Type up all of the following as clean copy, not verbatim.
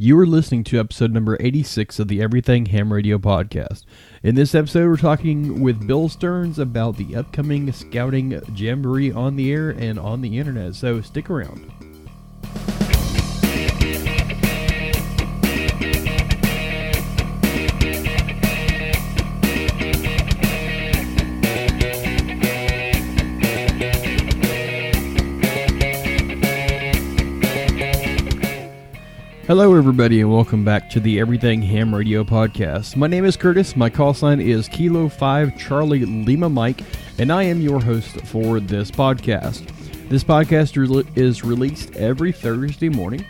You are listening to episode number 86 of the Everything Ham Radio podcast. In this episode, we're talking with Bill Stearns about the upcoming Scouting Jamboree on the air and on the internet, so stick around. Hello everybody and welcome back to the Everything Ham Radio podcast. My name is Curtis, my call sign is Kilo 5 Charlie Lima Mike, and I am your host for this podcast. This podcast is released every Thursday morning.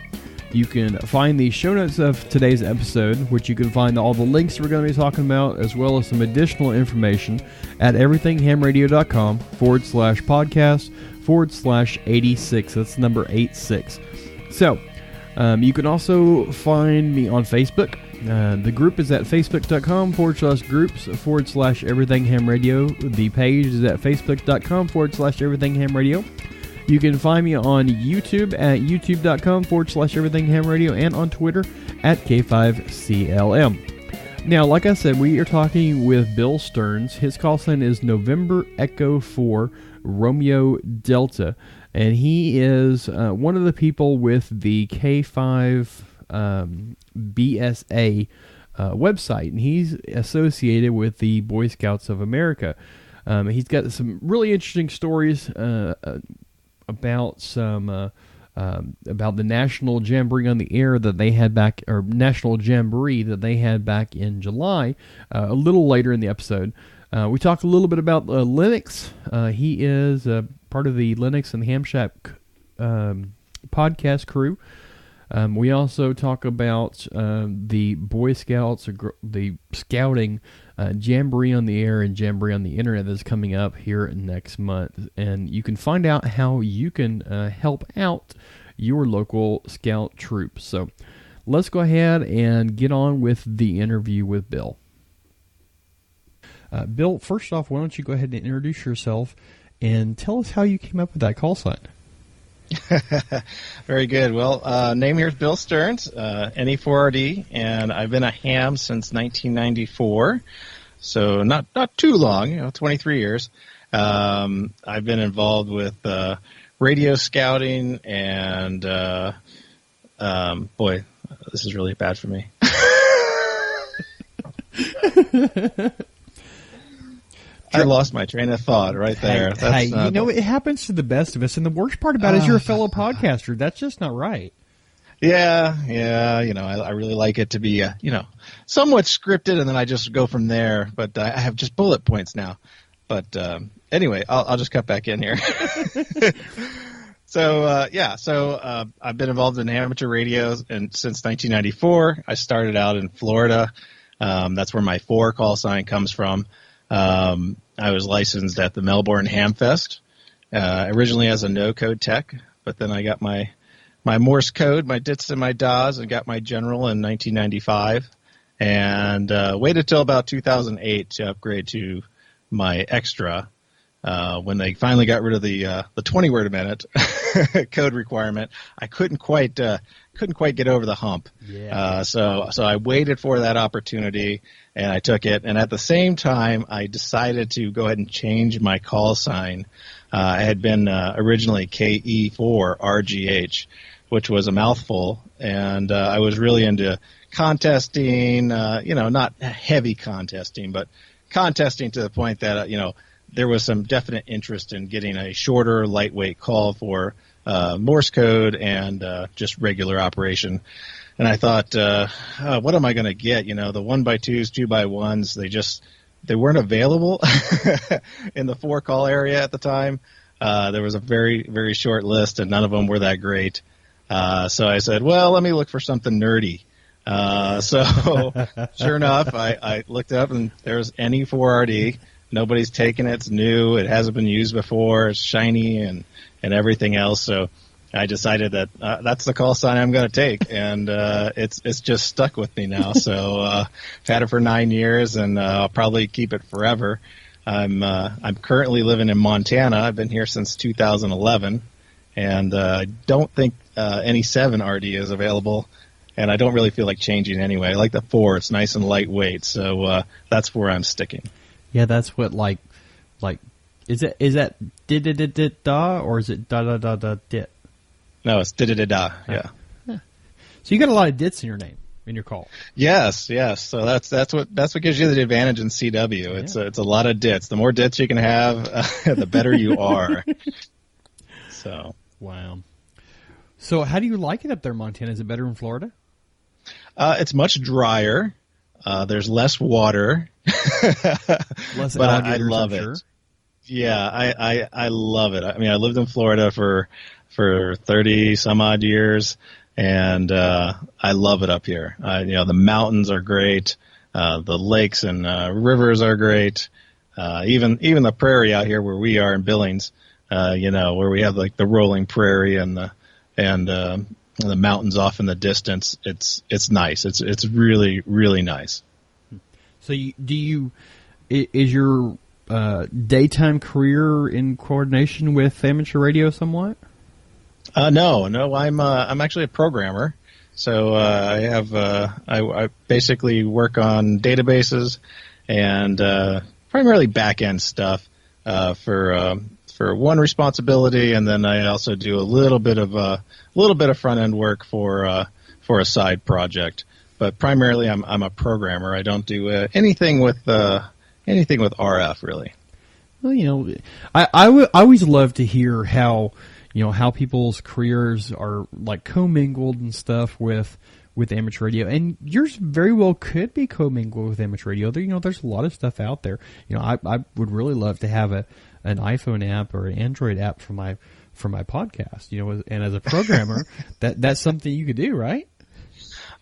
You can find the show notes of today's episode, which you can find all the links we're going to be talking about, as well as some additional information at everythinghamradio.com/podcast/86. That's number 86. So, you can also find me on Facebook. The group is at facebook.com/groups/everythinghamradio. The page is at facebook.com/everythinghamradio. You can find me on YouTube at youtube.com/everythinghamradio and on Twitter at K5CLM. Now, like I said, we are talking with Bill Stearns. His call sign is November Echo 4 Romeo Delta. And he is one of the people with the K5 BSA website, and he's associated with the Boy Scouts of America. He's got some really interesting stories about the National Jamboree on the air that they had back, or National Jamboree that they had back in July, a little later in the episode. We talked a little bit about Linux. He is part of the Linux and Ham Shack podcast crew. We also talk about the Boy Scouts, the Scouting Jamboree on the air and Jamboree on the internet that's coming up here next month. And you can find out how you can help out your local Scout troop. So let's go ahead and get on with the interview with Bill. Bill, first off, why don't you go ahead and introduce yourself and tell us how you came up with that call sign. Very good. Well, name here is Bill Stearns, NE4RD, and I've been a ham since 1994, so not too long, 23 years. I've been involved with radio scouting, and boy, this is really bad for me. I lost my train of thought right there. Hey, it happens to the best of us, and the worst part about it is you're a fellow podcaster. That's just not right. Yeah, I really like it to be, somewhat scripted, and then I just go from there, but I have just bullet points now. But anyway, I'll just cut back in here. So I've been involved in amateur radio since 1994. I started out in Florida. That's where my 4 call sign comes from. I was licensed at the Melbourne Hamfest, originally as a no-code tech, but then I got my Morse code, my DITS and my DAWs, and got my general in 1995, and waited till about 2008 to upgrade to my extra, when they finally got rid of the 20-word a minute code requirement. I couldn't quite get over the hump. Yeah. So I waited for that opportunity, and I took it. And at the same time, I decided to go ahead and change my call sign. I had been originally KE4RGH, which was a mouthful, and I was really into contesting, not heavy contesting, but contesting to the point that, there was some definite interest in getting a shorter, lightweight call for Morse code and just regular operation. And I thought, what am I going to get? The 1x2s, 2x1s, they weren't available in the 4-call area at the time. There was a very, very short list, and none of them were that great. So I said, well, let me look for something nerdy. So sure enough, I looked up, and there's NE4RD. Nobody's taken it. It's new. It hasn't been used before. It's shiny and everything else. So I decided that that's the call sign I'm going to take, and it's just stuck with me now. So I've had it for 9 years, and I'll probably keep it forever. I'm currently living in Montana. I've been here since 2011, and I don't think NE7RD is available and I don't really feel like changing anyway. I like the 4; it's nice and lightweight, so that's where I'm sticking. Yeah, that's what like is that da or is it da dit? No, it's da. Yeah. So you got a lot of dits in your name, in your call. Yes. So that's what gives you the advantage in CW. Yeah. It's a lot of dits. The more dits you can have, the better you are. So. Wow. So how do you like it up there, Montana? Is it better in Florida? It's much drier. There's less water. Less but I alligators, love I'm it. sure. Yeah, I love it. I mean, I lived in Florida for 30 some odd years, and I love it up here. The mountains are great. The lakes and rivers are great. Even the prairie out here where we are in Billings, where we have like the rolling prairie and the mountains off in the distance. It's nice. It's really, really nice. So is your daytime career in coordination with amateur radio somewhat? No. I'm actually a programmer. So I basically work on databases and primarily back end stuff for one responsibility, and then I also do a little bit of front end work for a side project. But primarily, I'm a programmer. I don't do anything with RF really. Well, I always love to hear how people's careers are like commingled and stuff with amateur radio, and yours very well could be commingled with amateur radio. There's a lot of stuff out there. I would really love to have an iPhone app or an Android app for my podcast. And as a programmer, that's something you could do, right?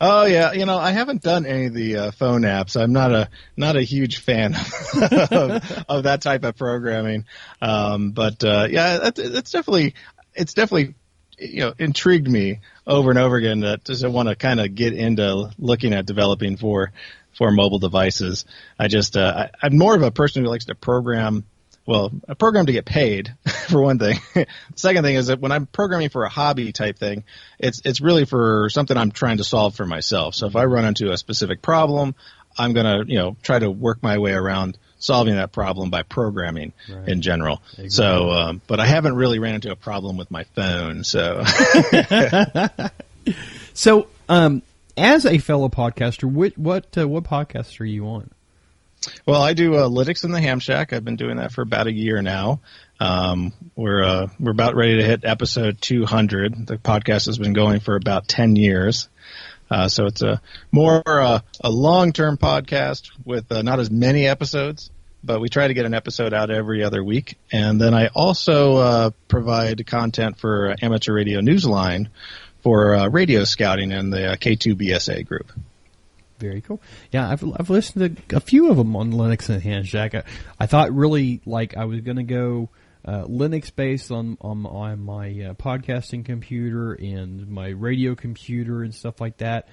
Oh yeah, I haven't done any of the phone apps. I'm not a huge fan of that type of programming. But it's definitely intrigued me over and over again that just want to kind of get into looking at developing for mobile devices. I'm more of a person who likes to program. Well, a program to get paid, for one thing. The second thing is that when I'm programming for a hobby type thing, it's really for something I'm trying to solve for myself. So if I run into a specific problem, I'm going to, try to work my way around solving that problem by programming in general. Exactly. So, but I haven't really ran into a problem with my phone. So, so, as a fellow podcaster, what podcast are you on? Well, I do Linux in the Ham Shack. I've been doing that for about a year now. We're about ready to hit episode 200. The podcast has been going for about 10 years. So it's a long-term podcast with not as many episodes, but we try to get an episode out every other week. And then I also provide content for Amateur Radio Newsline for radio scouting in the K2BSA group. Very cool. Yeah, I've listened to a few of them on Linux and Ham Shack. I thought really like I was going to go Linux based on my podcasting computer and my radio computer and stuff like that.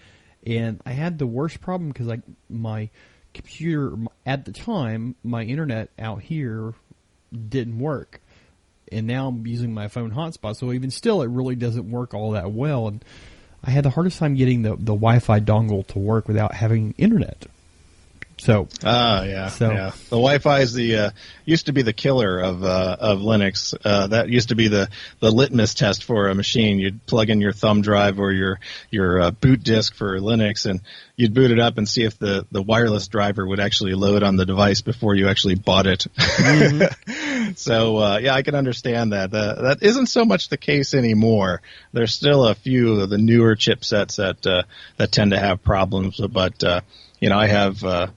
And I had the worst problem because my computer at the time, my internet out here didn't work. And now I'm using my phone hotspot, so even still it really doesn't work all that well. And I had the hardest time getting the Wi-Fi dongle to work without having internet. So, The Wi-Fi is used to be the killer of Linux. That used to be the litmus test for a machine. You'd plug in your thumb drive or your boot disk for Linux, and you'd boot it up and see if the wireless driver would actually load on the device before you actually bought it. Mm-hmm. So, I can understand that. That isn't so much the case anymore. There's still a few of the newer chipsets that tend to have problems, but I have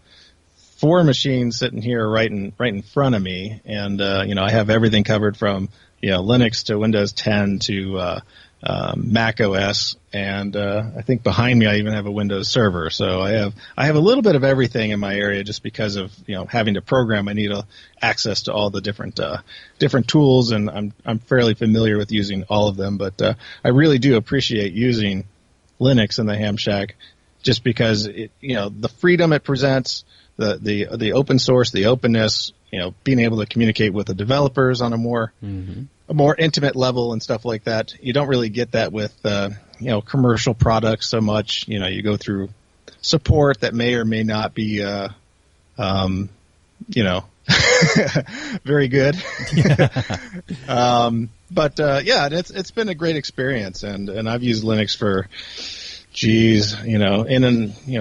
4 machines sitting here right in front of me, and I have everything covered from Linux to Windows 10 to Mac OS, and I think behind me I even have a Windows server. So I have a little bit of everything in my area just because of having to program. I need access to all the different tools, and I'm fairly familiar with using all of them. But I really do appreciate using Linux in the Ham Shack just because the freedom it presents. The open source, the openness, being able to communicate with the developers on a more intimate level and stuff like that. You don't really get that with commercial products so much. You go through support that may or may not be, very good. But it's been a great experience, and I've used Linux for,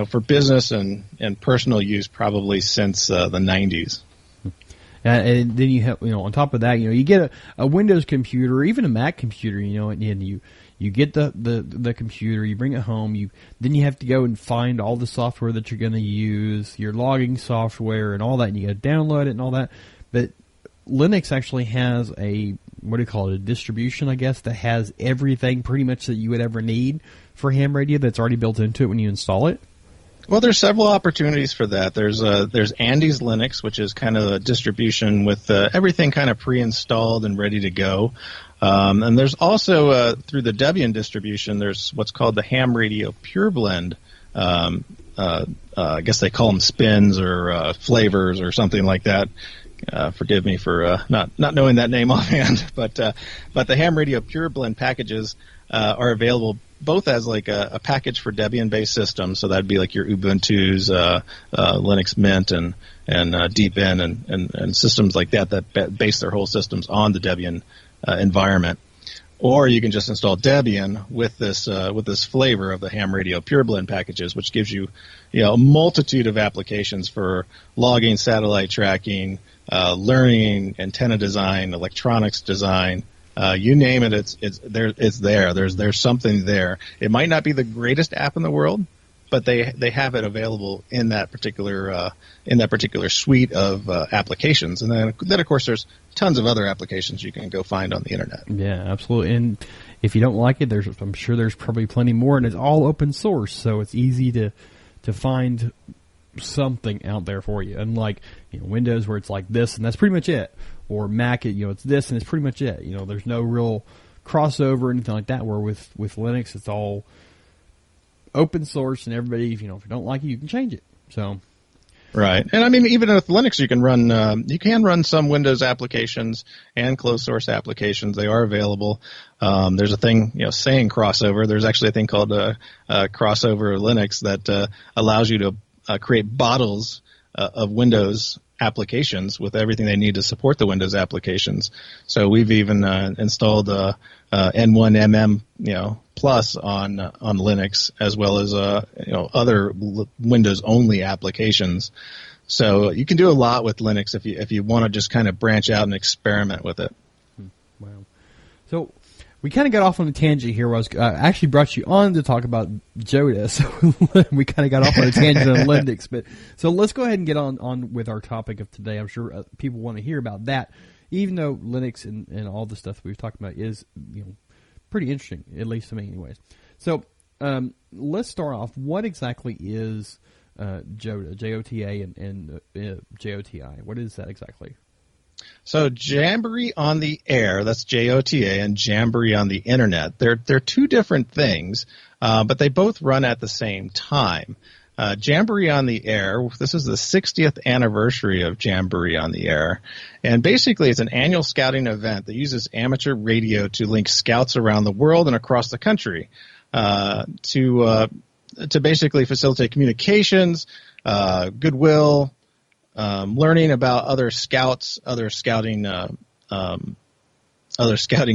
for business and personal use probably since the 90s. And then you have, on top of that, you get a Windows computer, or even a Mac computer, and you get the computer, you bring it home, then you have to go and find all the software that you're going to use, your logging software and all that, and you got to download it and all that. But Linux actually has a distribution, I guess, that has everything pretty much that you would ever need for ham radio that's already built into it when you install it. Well, there's several opportunities for that. There's Andy's Linux, which is kind of a distribution with everything kind of pre-installed and ready to go. And there's also, through the Debian distribution, there's what's called the Ham Radio Pure Blend. I guess they call them spins or flavors or something like that. Forgive me for not knowing that name offhand, but the Ham Radio Pure Blend packages are available both as like a package for Debian-based systems, so that'd be like your Ubuntu's, Linux Mint, and Deepin, and systems like that base their whole systems on the Debian environment. Or you can just install Debian with this flavor of the Ham Radio Pure Blend packages, which gives you, a multitude of applications for logging, satellite tracking, learning, antenna design, electronics design. You name it, it's there. It's there. There's something there. It might not be the greatest app in the world, but they have it available in that particular suite of applications. And then of course there's tons of other applications you can go find on the internet. Yeah, absolutely. And if you don't like it, I'm sure there's probably plenty more, and it's all open source, so it's easy to find something out there for you. Unlike Windows, where it's like this and that's pretty much it. Or Mac, it's this and it's pretty much it. There's no real crossover or anything like that. Where with Linux, it's all open source, and everybody, if you don't like it, you can change it. So, right. And I mean, even with Linux, you can run some Windows applications and closed source applications. They are available. There's a thing, saying crossover. There's actually a thing called crossover Linux that allows you to create bottles of Windows applications with everything they need to support the Windows applications. So we've even installed N1MM, Plus on Linux, as well as other Windows only applications. So you can do a lot with Linux if you want to just kind of branch out and experiment with it. Wow. So we kind of got off on a tangent here. I actually brought you on to talk about JOTA, so we kind of got off on a tangent on Linux. But so let's go ahead and get on with our topic of today. I'm sure people want to hear about that, even though Linux and all the stuff we've talked about is pretty interesting, at least to me, anyways. So let's start off. What exactly is JOTA, JOTA, and JOTI? What is that exactly? So Jamboree on the air, that's JOTA, and Jamboree on the internet. They're two different things, but they both run at the same time. Jamboree on the air, this is the 60th anniversary of Jamboree on the air, and basically it's an annual scouting event that uses amateur radio to link scouts around the world and across the country to basically facilitate communications, goodwill, learning about other scouts, other scouting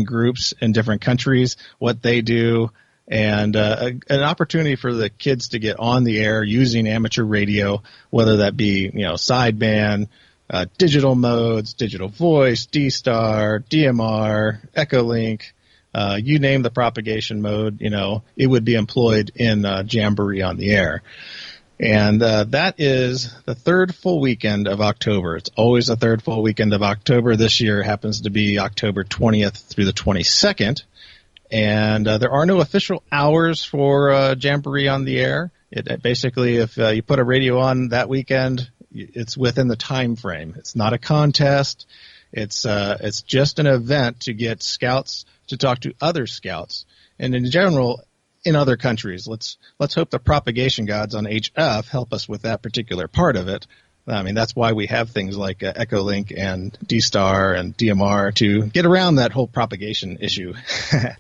groups in different countries, what they do, and an opportunity for the kids to get on the air using amateur radio, whether that be sideband, digital modes, digital voice, D-Star, DMR, Echolink, you name the propagation mode, it would be employed in Jamboree on the air. And that is the third full weekend of October. It's always the third full weekend of October. This year happens to be October 20th through the 22nd. And there are no official hours for Jamboree on the air. Basically, if you put a radio on that weekend, it's within the time frame. It's not a contest. It's just an event to get scouts to talk to other scouts. And in general, in other countries, let's hope the propagation gods on HF help us with that particular part of it. I mean, that's why we have things like Echolink and D-Star and DMR to get around that whole propagation issue. Yeah,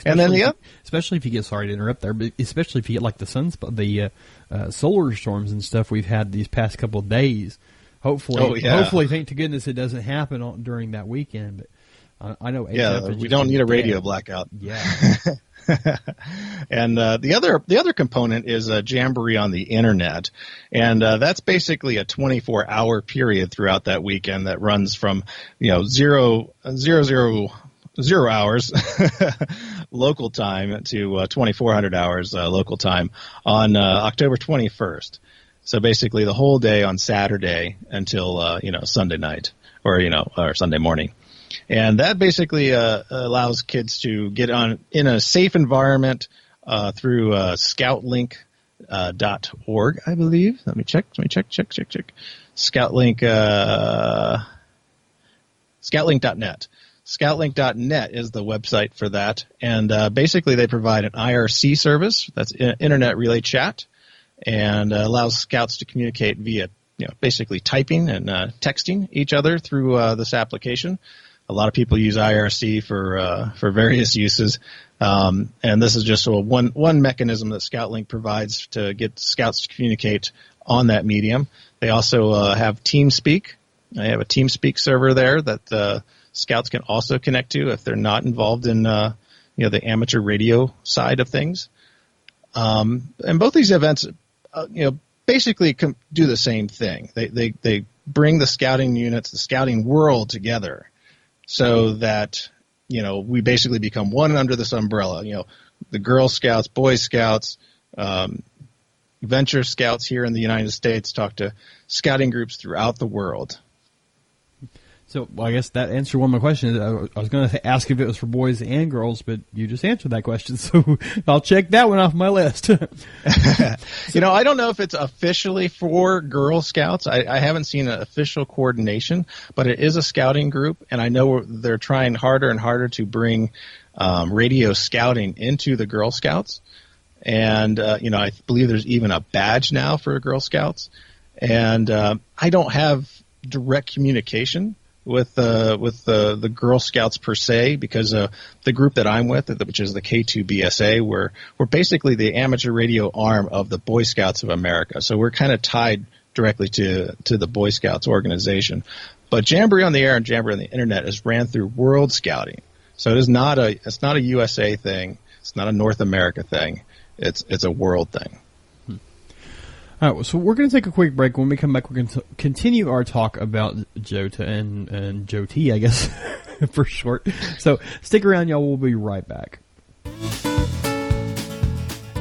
and then especially if you get, sorry to interrupt there, but especially if you get like the solar storms and stuff we've had these past couple of days. Hopefully, thank to goodness it doesn't happen during that weekend. But I know. We don't need a radio blackout. Yeah. And the other component is Jamboree on the internet, and that's basically a 24-hour period throughout that weekend that runs from 0 hours local time to 2400 hours local time on October 21st. So basically the whole day on Saturday until Sunday night or Sunday morning. And that basically allows kids to get on in a safe environment through scoutlink.org, I believe. Let me check. Scoutlink.net. Scoutlink.net is the website for that. And basically they provide an IRC service, that's Internet Relay Chat, and allows scouts to communicate via basically typing and texting each other through this application. A lot of people use IRC for various uses, and this is just one mechanism that ScoutLink provides to get scouts to communicate on that medium. They also have TeamSpeak. They have a TeamSpeak server there that scouts can also connect to if they're not involved in the amateur radio side of things. And both these events, basically do the same thing. They bring the scouting units, the scouting world together, so that, we basically become one under this umbrella. The Girl Scouts, Boy Scouts, Venture Scouts here in the United States talk to scouting groups throughout the world. So I guess that answered one of my questions. I was going to ask if it was for boys and girls, but you just answered that question, so I'll check that one off my list. I don't know if it's officially for Girl Scouts. I haven't seen an official coordination, but it is a scouting group, and I know they're trying harder and harder to bring radio scouting into the Girl Scouts. And, I believe there's even a badge now for Girl Scouts. And I don't have direct communication with the Girl Scouts per se, because the group that I'm with, which is the K2BSA, we're basically the amateur radio arm of the Boy Scouts of America. So we're kind of tied directly to the Boy Scouts organization. But Jamboree on the Air and Jamboree on the Internet is ran through World Scouting. So it's not a USA thing. It's not a North America thing. It's a world thing. All right, so we're going to take a quick break. When we come back, we're going to continue our talk about JOTA and JOTI, I guess, for short. So stick around, y'all. We'll be right back.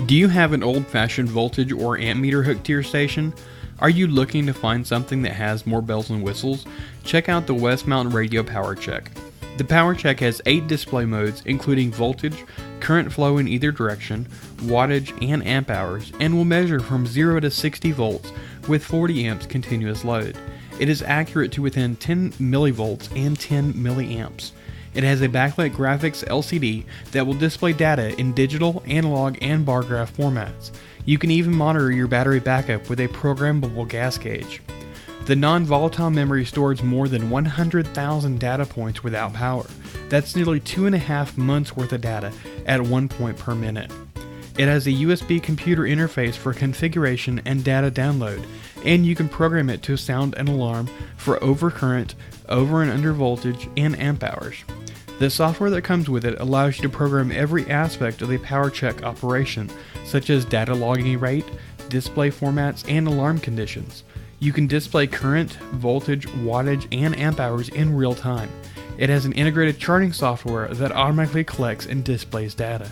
Do you have an old-fashioned voltage or amp meter hooked to your station? Are you looking to find something that has more bells and whistles? Check out the West Mountain Radio Power Check. The Power Check has 8 display modes, including voltage, current flow in either direction, wattage, and amp hours, and will measure from 0 to 60 volts with 40 amps continuous load. It is accurate to within 10 millivolts and 10 milliamps. It has a backlit graphics LCD that will display data in digital, analog, and bar graph formats. You can even monitor your battery backup with a programmable gas gauge. The non-volatile memory stores more than 100,000 data points without power. That's nearly 2.5 months worth of data at 1 point per minute. It has a USB computer interface for configuration and data download, and you can program it to sound an alarm for overcurrent, over and under voltage, and amp hours. The software that comes with it allows you to program every aspect of the Power Check operation, such as data logging rate, display formats, and alarm conditions. You can display current, voltage, wattage, and amp hours in real time. It has an integrated charting software that automatically collects and displays data.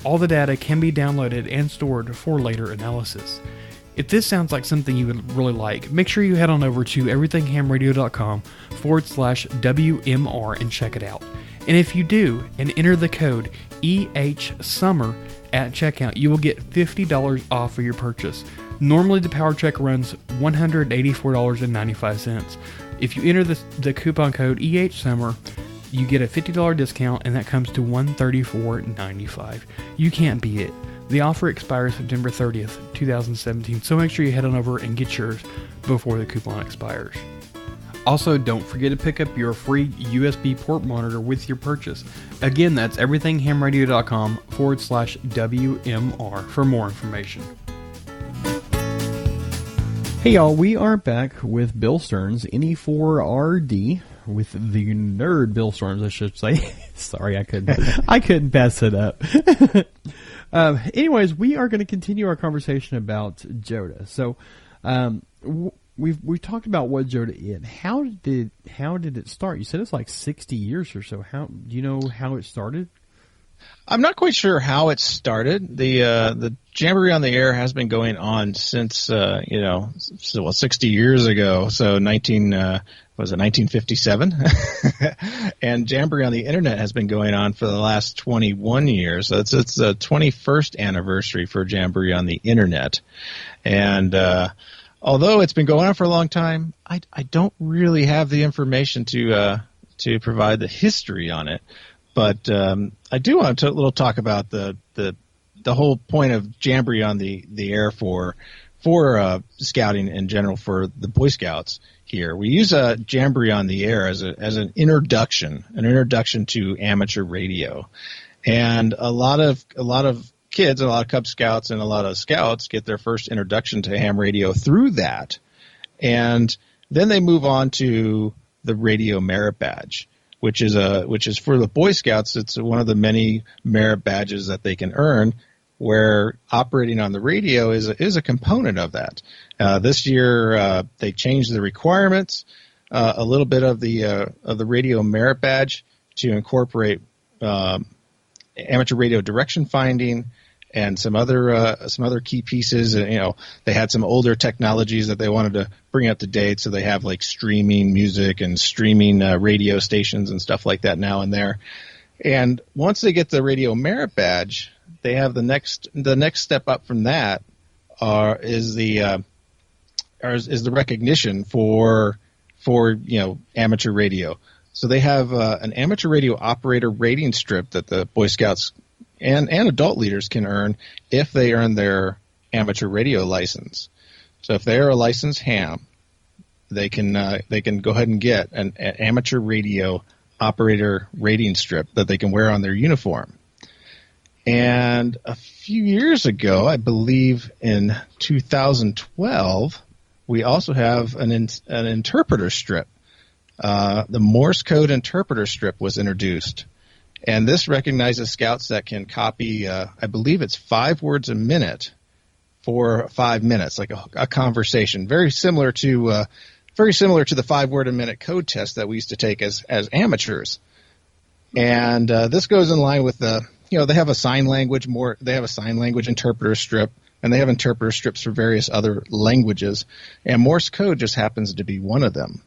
All the data can be downloaded and stored for later analysis. If this sounds like something you would really like, make sure you head on over to everythinghamradio.com/WMR and check it out. And if you do, and enter the code EH-SUMMER at checkout, you will get $50 off of your purchase. Normally the Power Check runs $184.95. If you enter the coupon code EH-SUMMER, you get a $50 discount, and that comes to $134.95. You can't beat it. The offer expires September 30th, 2017, so make sure you head on over and get yours before the coupon expires. Also, don't forget to pick up your free USB port monitor with your purchase. Again, that's everythinghamradio.com/WMR for more information. Hey y'all, we are back with Bill Stearns, NE4RD, with the nerd Bill Stearns, I should say. Sorry, I couldn't pass it up. Anyways, we are going to continue our conversation about JOTA. So, we've talked about what JOTA is. How did it start? You said it's like 60 years or so. How do you know how it started? I'm not quite sure how it started. The Jamboree on the Air has been going on since 60 years ago. So 1957? And Jamboree on the Internet has been going on for the last 21 years. So it's the 21st anniversary for Jamboree on the Internet. And although it's been going on for a long time, I don't really have the information to provide the history on it. But I do want to talk about the whole point of Jamboree on the Air for scouting in general for the Boy Scouts here. We use Jamboree on the Air as an introduction to amateur radio, and a lot of kids, a lot of Cub Scouts, and a lot of Scouts get their first introduction to ham radio through that, and then they move on to the Radio Merit Badge, which is for the Boy Scouts. It's one of the many merit badges that they can earn, where operating on the radio is a component of that. This year they changed the requirements a little bit of the Radio Merit Badge to incorporate amateur radio direction finding and some other key pieces. They had some older technologies that they wanted to bring up to date, so they have like streaming music and streaming radio stations and stuff like that now and there. And once they get the Radio Merit Badge, they have the next step up from that is the recognition for amateur radio. So they have an amateur radio operator rating strip that the Boy Scouts and adult leaders can earn if they earn their amateur radio license. So if they are a licensed ham, they can go ahead and get an amateur radio operator rating strip that they can wear on their uniform. And a few years ago, I believe in 2012, we also have an interpreter strip. The Morse code interpreter strip was introduced. And this recognizes Scouts that can copy, I believe it's 5 words a minute for 5 minutes, like a conversation. Very similar to the 5 word a minute code test that we used to take as amateurs. And this goes in line with they have a sign language interpreter strip, and they have interpreter strips for various other languages. And Morse code just happens to be one of them.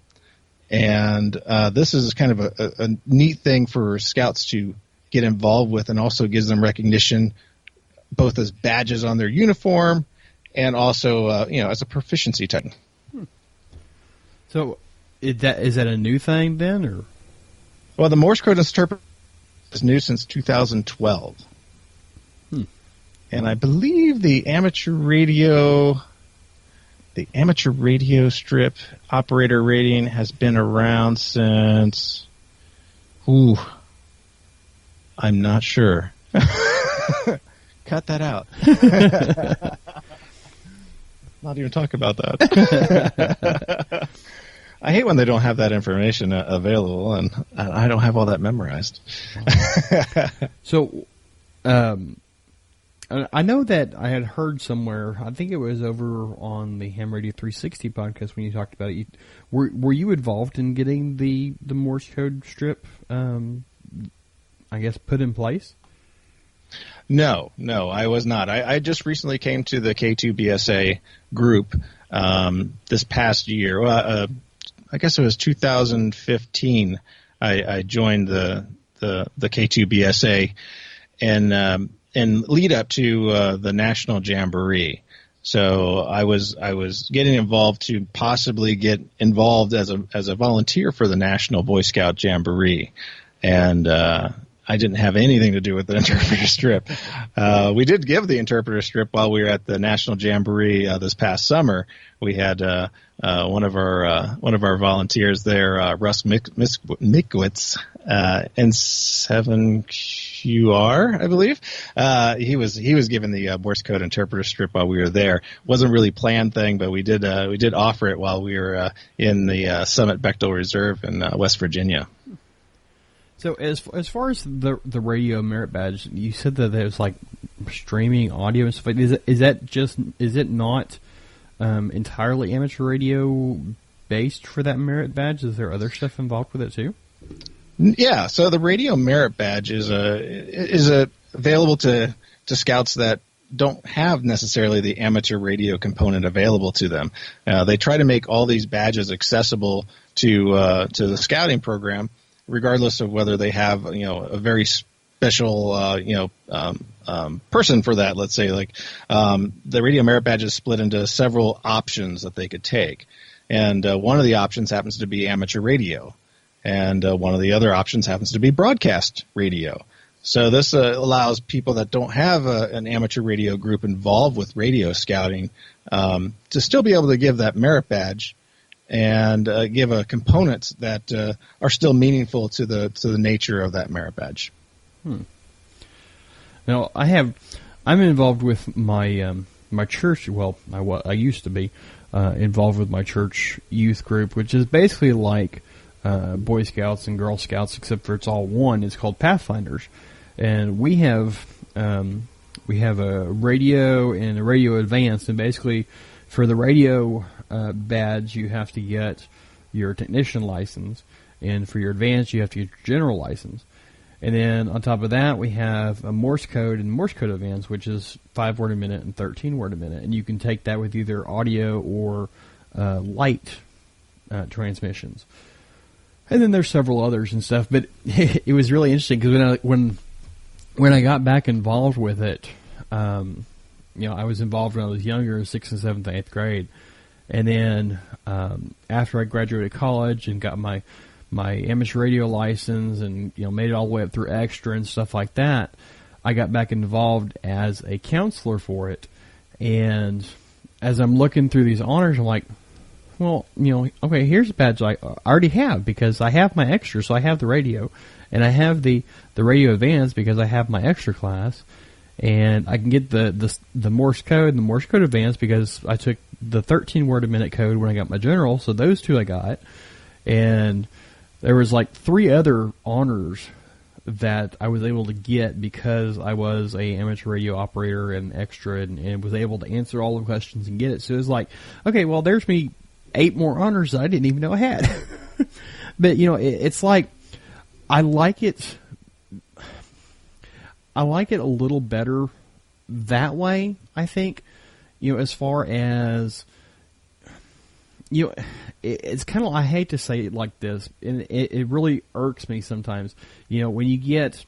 And this is kind of a neat thing for Scouts to get involved with, and also gives them recognition both as badges on their uniform and also as a proficiency type. So is that a new thing then, or? Well, the Morse code interpreter is new since 2012. And I believe the amateur radio strip operator rating has been around since, I'm not sure. Cut that out. Not even talk about that. I hate when they don't have that information available, and I don't have all that memorized. So, I know that I had heard somewhere, I think it was over on the Ham Radio 360 podcast when you talked about it. Were you involved in getting the Morse code strip, I guess, put in place? No, I was not. I just recently came to the K2BSA group this past year. Well, I guess it was 2015. I joined the K2BSA and lead up to the National Jamboree. So I was getting involved to possibly get involved as a volunteer for the National Boy Scout Jamboree, and I didn't have anything to do with the interpreter strip. We did give the interpreter strip while we were at the National Jamboree this past summer. We had one of our volunteers there, Russ Mikwitz, N7QR, I believe. He was given the Morse code interpreter strip while we were there. Wasn't really a planned thing, but we did offer it while we were in the Summit Bechtel Reserve in West Virginia. So as far as the radio merit badge, you said that there's like streaming audio and stuff. Is it not entirely amateur radio based for that merit badge? Is there other stuff involved with it too? Yeah. So the radio merit badge is available to scouts that don't have necessarily the amateur radio component available to them. They try to make all these badges accessible to the scouting program, regardless of whether they have, a very special, person for that. Let's say the radio merit badge is split into several options that they could take. And one of the options happens to be amateur radio. And one of the other options happens to be broadcast radio. So this allows people that don't have an amateur radio group involved with radio scouting to still be able to give that merit badge and give components that are still meaningful to the nature of that merit badge. Now I'm involved with my my church. Well, I used to be involved with my church youth group, which is basically like Boy Scouts and Girl Scouts, except for it's all one. It's called Pathfinders, and we have a radio and a radio advanced, and basically for the radio badge, you have to get your technician license, and for your advanced, you have to get your general license. And then on top of that, we have a Morse code and Morse code advanced, which is 5 word a minute and 13 word a minute, and you can take that with either audio or light transmissions. And then there's several others and stuff, but it was really interesting because when I got back involved with it, I was involved when I was younger, 6th and 7th and 8th grade. And then after I graduated college and got my amateur radio license and made it all the way up through extra and stuff like that, I got back involved as a counselor for it. And as I'm looking through these honors, I'm like, well, okay, here's a badge I already have because I have my extra, so I have the radio, and I have the radio advanced because I have my extra class. And I can get the Morse code and the Morse code advanced because I took the 13 word a minute code when I got my general. So those two I got. And there was like 3 other honors that I was able to get because I was a amateur radio operator and extra and was able to answer all the questions and get it. So it was like, okay, well, there's me 8 more honors that I didn't even know I had. But, it's like, I like it a little better that way, I think, as far as, it's kind of, I hate to say it like this, and it really irks me sometimes, when you get,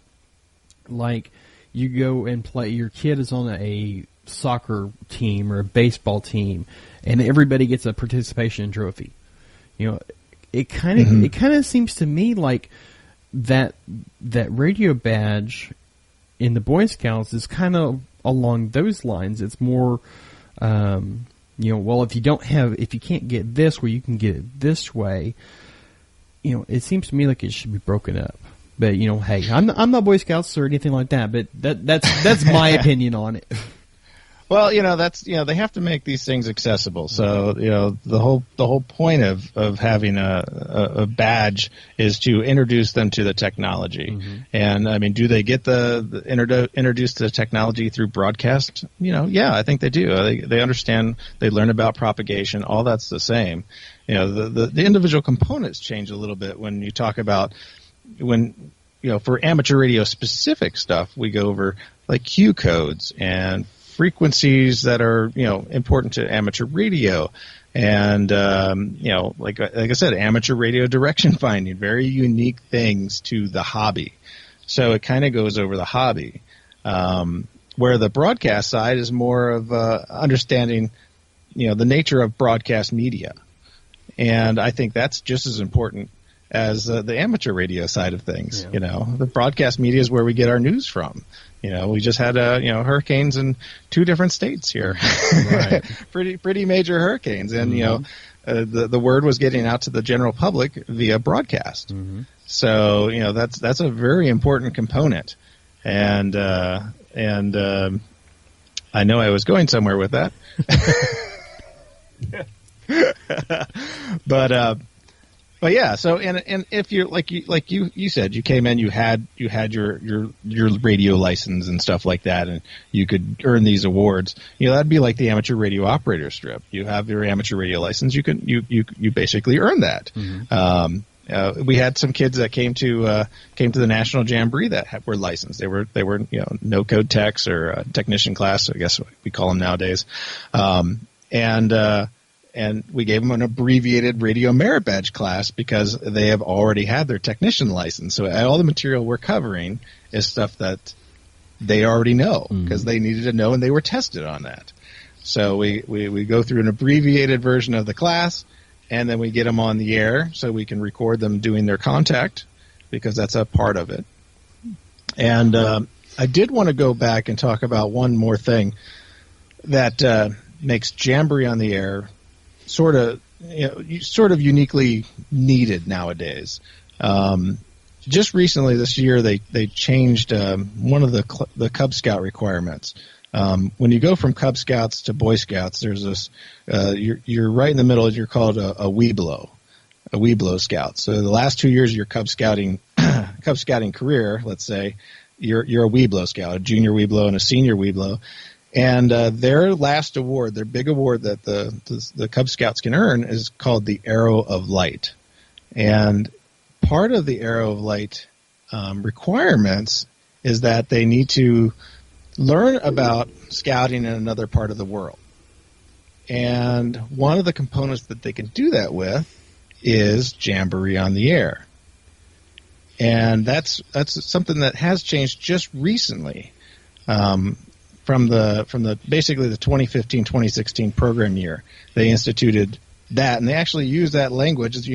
like, you go and play, your kid is on a soccer team or a baseball team, and everybody gets a participation trophy. It kind of seems to me like that radio badge in the Boy Scouts is kind of along those lines. It's more, well, if you can't get this where you can get it this way, it seems to me like it should be broken up. But hey, I'm not Boy Scouts or anything like that. But that's my opinion on it. Well, that's they have to make these things accessible. So the whole point of having a badge is to introduce them to the technology. Mm-hmm. And I mean, do they get introduced to the technology through broadcast? Yeah, I think they do. They understand. They learn about propagation. All that's the same. The individual components change a little bit when you talk about for amateur radio specific stuff. We go over like Q codes and frequencies that are important to amateur radio, and like I said, amateur radio direction finding, very unique things to the hobby. So it kind of goes over the hobby, where the broadcast side is more of understanding the nature of broadcast media, and I think that's just as important as the amateur radio side of things. The broadcast media is where we get our news from. We just had hurricanes in 2 different states here, right. pretty major hurricanes, and the word was getting out to the general public via broadcast. Mm-hmm. So that's a very important component, and I know I was going somewhere with that, but yeah. So and if you're like you said, you came in, you had your radio license and stuff like that, and you could earn these awards. That'd be like the amateur radio operator strip. You have your amateur radio license. You basically earn that. Mm-hmm. We had some kids that came to the National Jamboree that were licensed. They were no code techs or technician class, I guess we call them nowadays, and we gave them an abbreviated radio merit badge class because they have already had their technician license. So all the material we're covering is stuff that they already know because they needed to know, and they were tested on that. So we go through an abbreviated version of the class, and then we get them on the air so we can record them doing their contact because that's a part of it. And I did want to go back and talk about one more thing that makes Jamboree on the air sort of uniquely needed nowadays. Just recently this year, they changed one of the Cub Scout requirements. When you go from Cub Scouts to Boy Scouts, there's this. You're right in the middle. You're called a Weeblo Scout. So the last 2 years of your Cub Scouting career, let's say, you're a Weeblo Scout, a junior Weeblo and a senior Weeblo. And their last award, their big award that the Cub Scouts can earn is called the Arrow of Light. And part of the Arrow of Light requirements is that they need to learn about scouting in another part of the world. And one of the components that they can do that with is Jamboree on the Air. And that's something that has changed just recently. From the basically the 2015-2016 program year, they instituted that, and they actually use that language as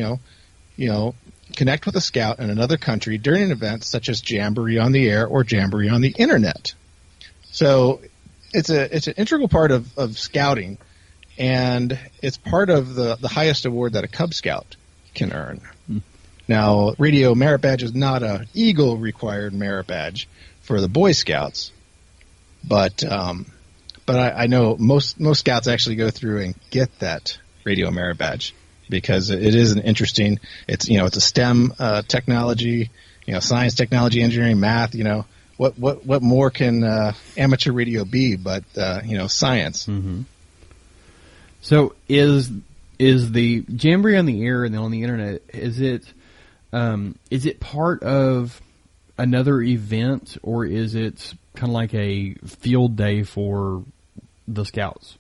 connect with a scout in another country during an event such as Jamboree on the Air or Jamboree on the Internet. So it's an integral part of scouting, and it's part of the highest award that a Cub Scout can earn. Now, Radio Merit Badge is not a Eagle required merit badge for the Boy Scouts. But I know most scouts actually go through and get that radio merit badge because it is an interesting. It's a STEM technology, science, technology, engineering, math. What more can amateur radio be but science? Mm-hmm. So is the Jamboree on the Air and on the Internet, is it part of another event, or is it kind of like a field day for the Scouts?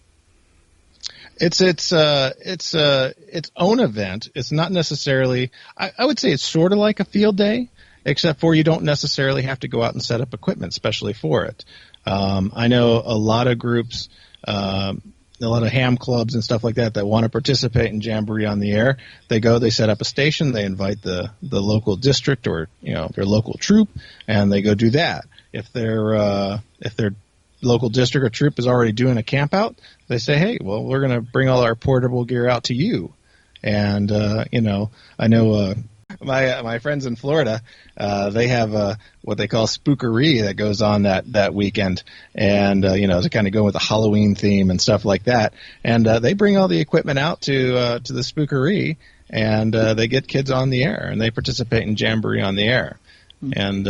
It's its own event. It's not necessarily. I would say it's sort of like a field day, except for you don't necessarily have to go out and set up equipment specially for it. I know a lot of groups, a lot of ham clubs and stuff like that want to participate in Jamboree on the Air. They go, they set up a station, they invite the local district or their local troop, and they go do that. If their local district or troop is already doing a camp out, they say, hey, well, we're going to bring all our portable gear out to you. And I know my friends in Florida, they have what they call spookeree that goes on that weekend, and to kind of go with the Halloween theme and stuff like that. And they bring all the equipment out to the spookeree, and they get kids on the air, and they participate in Jamboree on the Air. And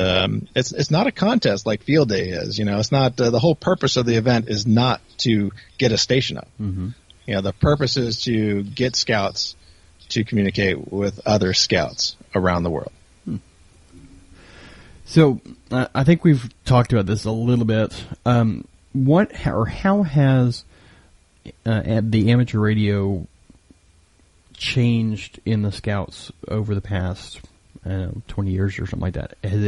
it's not a contest like Field Day is. It's not the whole purpose of the event is not to get a station up. Mm-hmm. The purpose is to get scouts to communicate with other scouts around the world. So I think we've talked about this a little bit. How has the amateur radio changed in the Scouts over the past 20 years or something like that? Has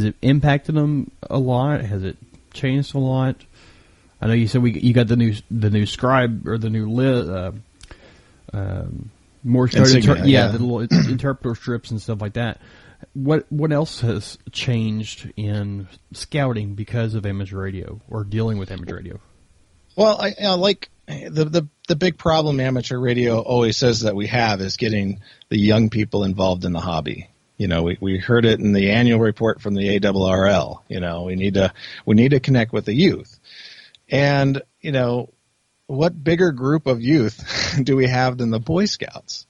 it impacted them a lot? Has it changed a lot? I know you said you got the new scribe or the new Morse code, the little interpreter strips and stuff like that. What else has changed in scouting because of amateur radio or dealing with amateur radio? Well, I like the big problem amateur radio always says that we have is getting the young people involved in the hobby. You know, we heard it in the annual report from the ARRL. You know, we need to connect with the youth. And, you know, what bigger group of youth do we have than the Boy Scouts?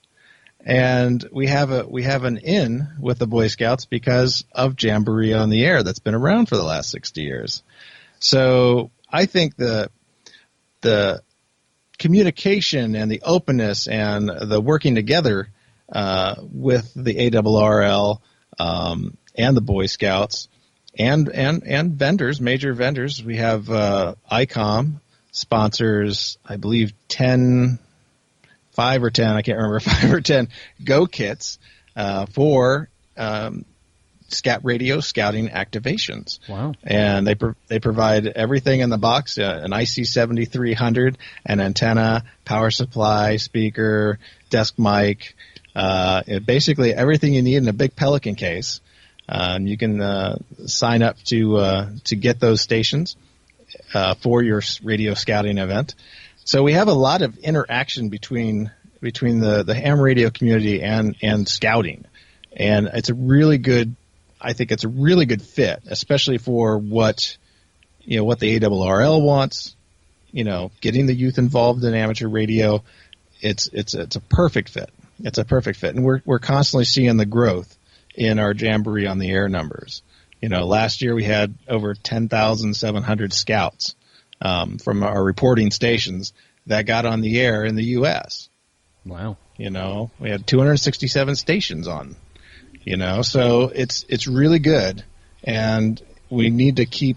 And we have an in with the Boy Scouts because of Jamboree on the Air that's been around for the last 60 years. So I think the communication and the openness and the working together with the ARRL and the Boy Scouts and vendors, major vendors. We have ICOM sponsors, I believe 5 or 10, I can't remember, 5 or 10 Go kits for radio scouting activations. Wow. And they provide everything in the box, an IC 7300, an antenna, power supply, speaker, desk mic, basically everything you need in a big Pelican case. You can sign up to get those stations for your radio scouting event. So we have a lot of interaction between the ham radio community and scouting, and it's a really good. I think it's a really good fit, especially for what the ARRL wants. You know, getting the youth involved in amateur radio. It's a perfect fit. It's a perfect fit, and we're constantly seeing the growth in our Jamboree on the Air numbers. You know, last year we had over 10,700 scouts from our reporting stations that got on the air in the U.S. Wow. You know, we had 267 stations on. You know, so it's really good, and we need to keep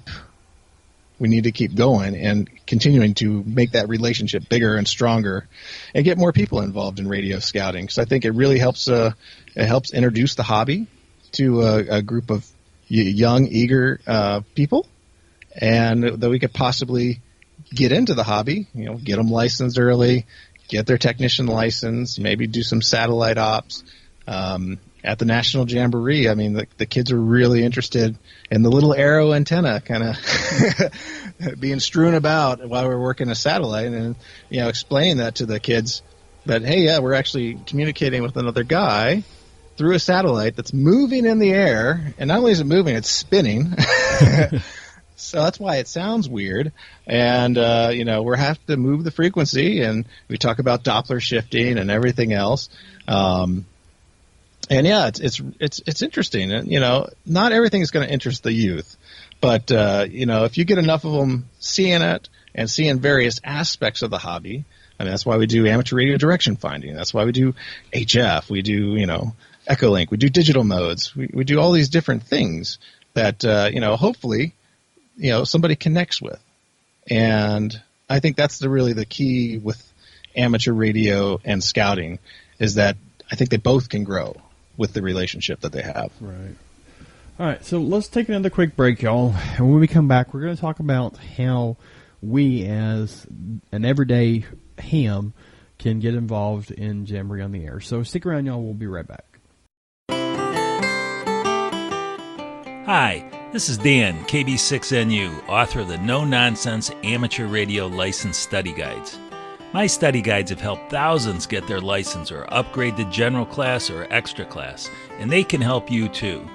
going and continuing to make that relationship bigger and stronger, and get more people involved in radio scouting. Because I think it really helps. It helps introduce the hobby to a group of young, eager people, and that we could possibly get into the hobby. You know, get them licensed early, get their technician license, maybe do some satellite ops. At the National Jamboree, I mean, the kids are really interested in the little arrow antenna kind of being strewn about while we're working a satellite, and, you know, explain that to the kids that, hey, yeah, we're actually communicating with another guy through a satellite that's moving in the air, and not only is it moving, it's spinning. So that's why it sounds weird, and you know, we have to move the frequency, and we talk about Doppler shifting and everything else. And yeah, it's interesting. And, you know, not everything is going to interest the youth, but you know, if you get enough of them seeing it and seeing various aspects of the hobby, I mean, that's why we do amateur radio direction finding. That's why we do HF. We do, you know, Echolink. We do digital modes. We do all these different things that you know, hopefully, you know, somebody connects with. And I think that's really the key with amateur radio and scouting, is that I think they both can grow with the relationship that they have. Right. All right, so let's take another quick break, y'all. And when we come back, we're going to talk about how we, as an everyday ham, can get involved in Jamboree on the Air. So stick around, y'all. We'll be right back. Hi, this is Dan, KB6NU, author of the No Nonsense Amateur Radio License Study Guides. My study guides have helped thousands get their license or upgrade to general class or extra class, and they can help you too.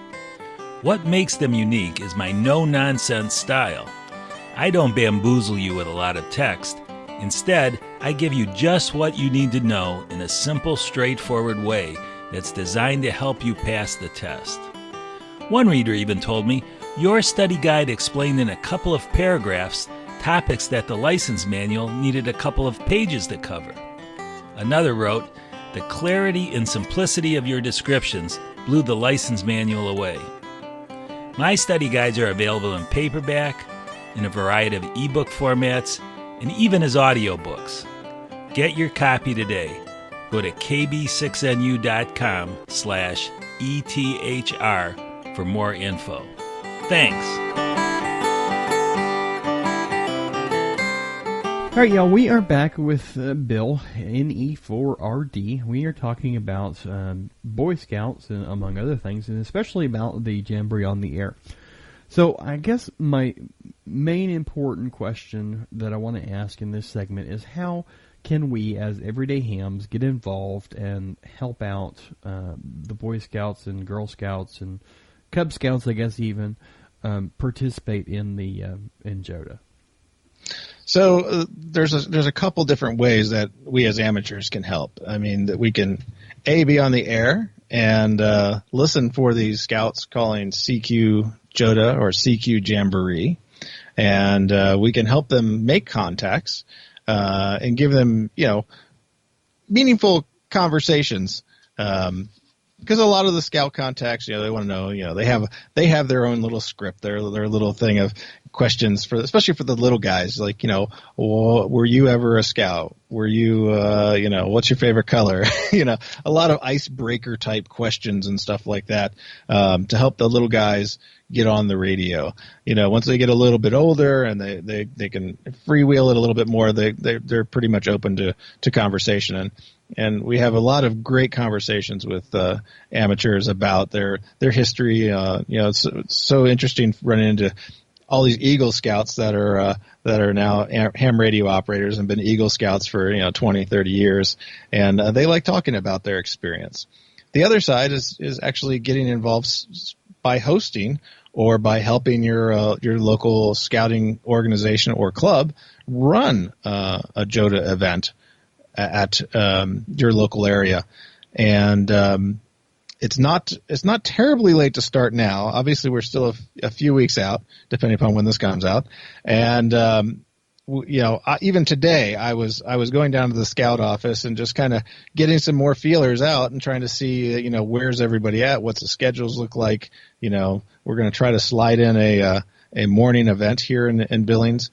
What makes them unique is my no-nonsense style. I don't bamboozle you with a lot of text. Instead, I give you just what you need to know in a simple, straightforward way that's designed to help you pass the test. One reader even told me, your study guide explained in a couple of paragraphs topics that the license manual needed a couple of pages to cover. Another wrote, the clarity and simplicity of your descriptions blew the license manual away. My study guides are available in paperback, in a variety of ebook formats, and even as audiobooks. Get your copy today. Go to kb6nu.com/ETHR for more info. Thanks. All right, y'all, we are back with Bill, NE4RD. We are talking about Boy Scouts, and among other things, and especially about the Jamboree on the Air. So I guess my main important question that I want to ask in this segment is how can we, as everyday hams, get involved and help out the Boy Scouts and Girl Scouts and Cub Scouts, I guess, even participate in the in JOTA? So there's a couple different ways that we as amateurs can help. I mean, that we can be on the air and listen for these scouts calling CQ JOTA or CQ Jamboree, and we can help them make contacts and give them, meaningful conversations. Because a lot of the scout contacts, they want to know, they have their own little script, their little thing of questions especially for the little guys, like, were you ever a scout? Were you, what's your favorite color? A lot of icebreaker type questions and stuff like that, to help the little guys get on the radio. Once they get a little bit older and they can freewheel it a little bit more, they're pretty much open to conversation. And we have a lot of great conversations with amateurs about their history. It's so interesting running into all these Eagle Scouts that are now ham radio operators and been Eagle Scouts for 20, 30 years, and they like talking about their experience. The other side is actually getting involved by hosting or by helping your local scouting organization or club run a JOTA event at your local area. And it's not terribly late to start now. Obviously, we're still a few weeks out, depending upon when this comes out. And even today, I was going down to the scout office and just kind of getting some more feelers out and trying to see, where's everybody at, what's the schedules look like. We're going to try to slide in a morning event here in Billings.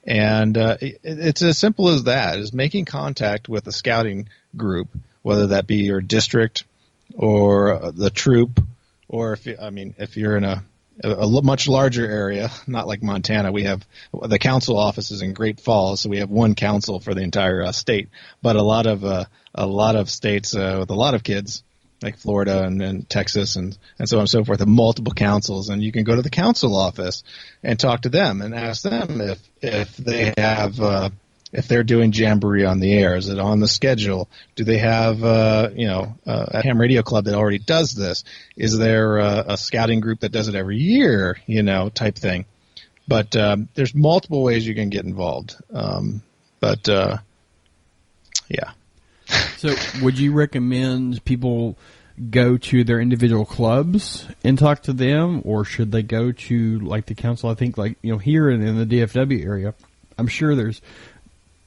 And it's as simple as that, is making contact with a scouting group, whether that be your district or the troop, or if you're in a much larger area, not like Montana. We have the council offices in Great Falls, so we have one council for the entire state. But a lot of states with a lot of kids, like Florida and Texas and so on and so forth, have multiple councils, and you can go to the council office and talk to them and ask them if they have if they're doing Jamboree on the air. Is it on the schedule? Do they have a ham radio club that already does this? Is there a scouting group that does it every year, type thing? But there's multiple ways you can get involved. Yeah. So would you recommend people go to their individual clubs and talk to them, or should they go to like the council? I think here in the DFW area, I'm sure there's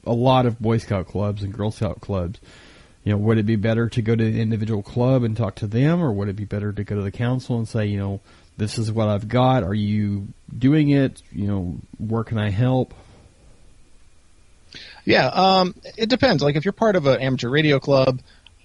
a lot of Boy Scout clubs and Girl Scout clubs. Would it be better to go to the individual club and talk to them, or would it be better to go to the council and say, this is what I've got. Are you doing it? Where can I help? Yeah, it depends. Like if you're part of an amateur radio club,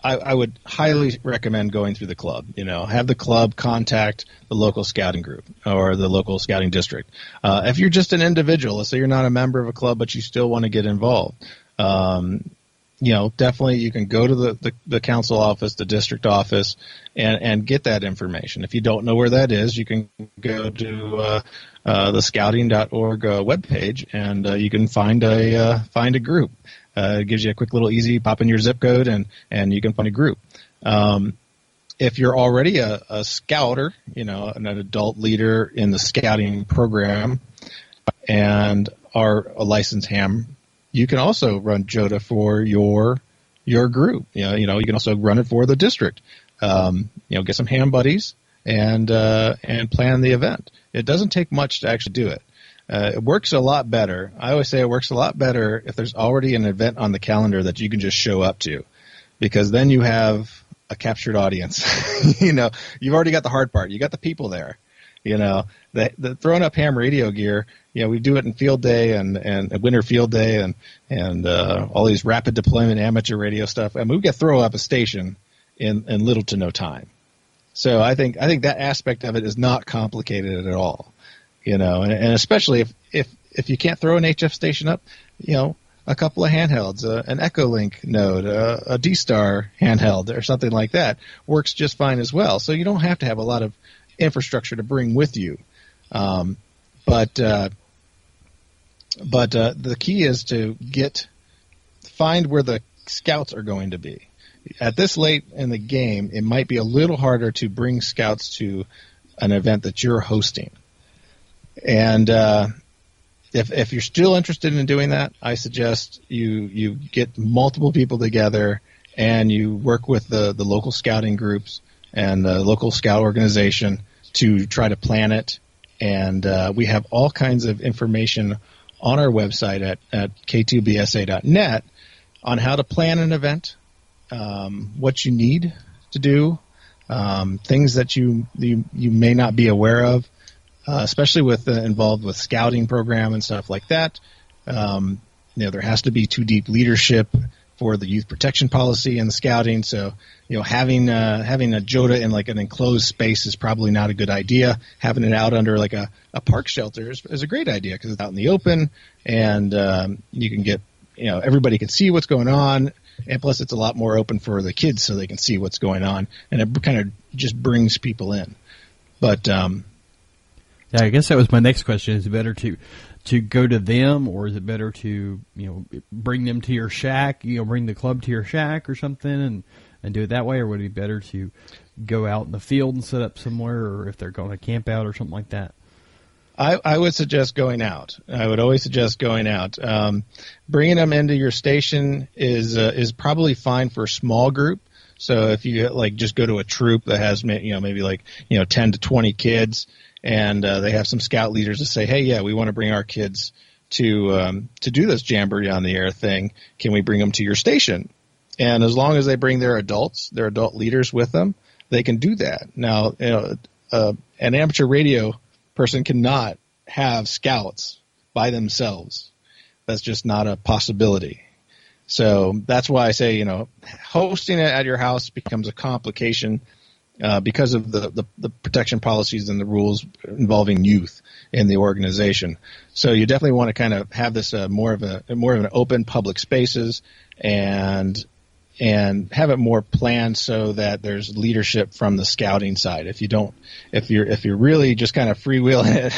I would highly recommend going through the club. Have the club contact the local scouting group or the local scouting district. If you're just an individual, let's say you're not a member of a club but you still want to get involved, definitely you can go to the council office, the district office, and get that information. If you don't know where that is, you can go to the scouting.org webpage, and you can find a group. It gives you a quick little easy pop in your zip code, and you can find a group. If you're already a scouter, an adult leader in the scouting program, and are a licensed ham, you can also run JOTA for your group. You can also run it for the district. Get some ham buddies and plan the event. It doesn't take much to actually do it. It works a lot better. I always say it works a lot better if there's already an event on the calendar that you can just show up to, because then you have a captured audience. You've already got the hard part. You got the people there. The throwing up ham radio gear. We do it in field day and winter field day and all these rapid deployment amateur radio stuff. We can throw up a station in little to no time. So I think that aspect of it is not complicated at all. And especially if you can't throw an HF station up, a couple of handhelds, an Echolink node, a D-Star handheld, or something like that works just fine as well. So you don't have to have a lot of infrastructure to bring with you. But the key is to find where the scouts are going to be. At this late in the game, it might be a little harder to bring scouts to an event that you're hosting. And if you're still interested in doing that, I suggest you get multiple people together and you work with the local scouting groups and the local scout organization to try to plan it. And we have all kinds of information on our website at k2bsa.net on how to plan an event, what you need to do, things that you may not be aware of, especially with involved with scouting program and stuff like that. There has to be too deep leadership for the youth protection policy and the scouting. So, having a JOTA in like an enclosed space is probably not a good idea. Having it out under like a park shelter is a great idea because it's out in the open and you can get, everybody can see what's going on. And plus it's a lot more open for the kids so they can see what's going on. And it kind of just brings people in. But, yeah, I guess that was my next question. Is it better to go to them, or is it better to bring them to your shack? Bring the club to your shack or something, and do it that way, or would it be better to go out in the field and set up somewhere, or if they're going to camp out or something like that? I would suggest going out. I would always suggest going out. Bringing them into your station is probably fine for a small group. So if you just go to a troop that has maybe 10 to 20 kids. And they have some scout leaders that say, hey, yeah, we want to bring our kids to do this Jamboree on the Air thing. Can we bring them to your station? And as long as they bring their adult leaders with them, they can do that. Now, an amateur radio person cannot have scouts by themselves. That's just not a possibility. So that's why I say, hosting it at your house becomes a complication. Because of the protection policies and the rules involving youth in the organization. So you definitely want to kind of have this more of an open public spaces and have it more planned so that there's leadership from the scouting side. If you're really just kind of freewheeling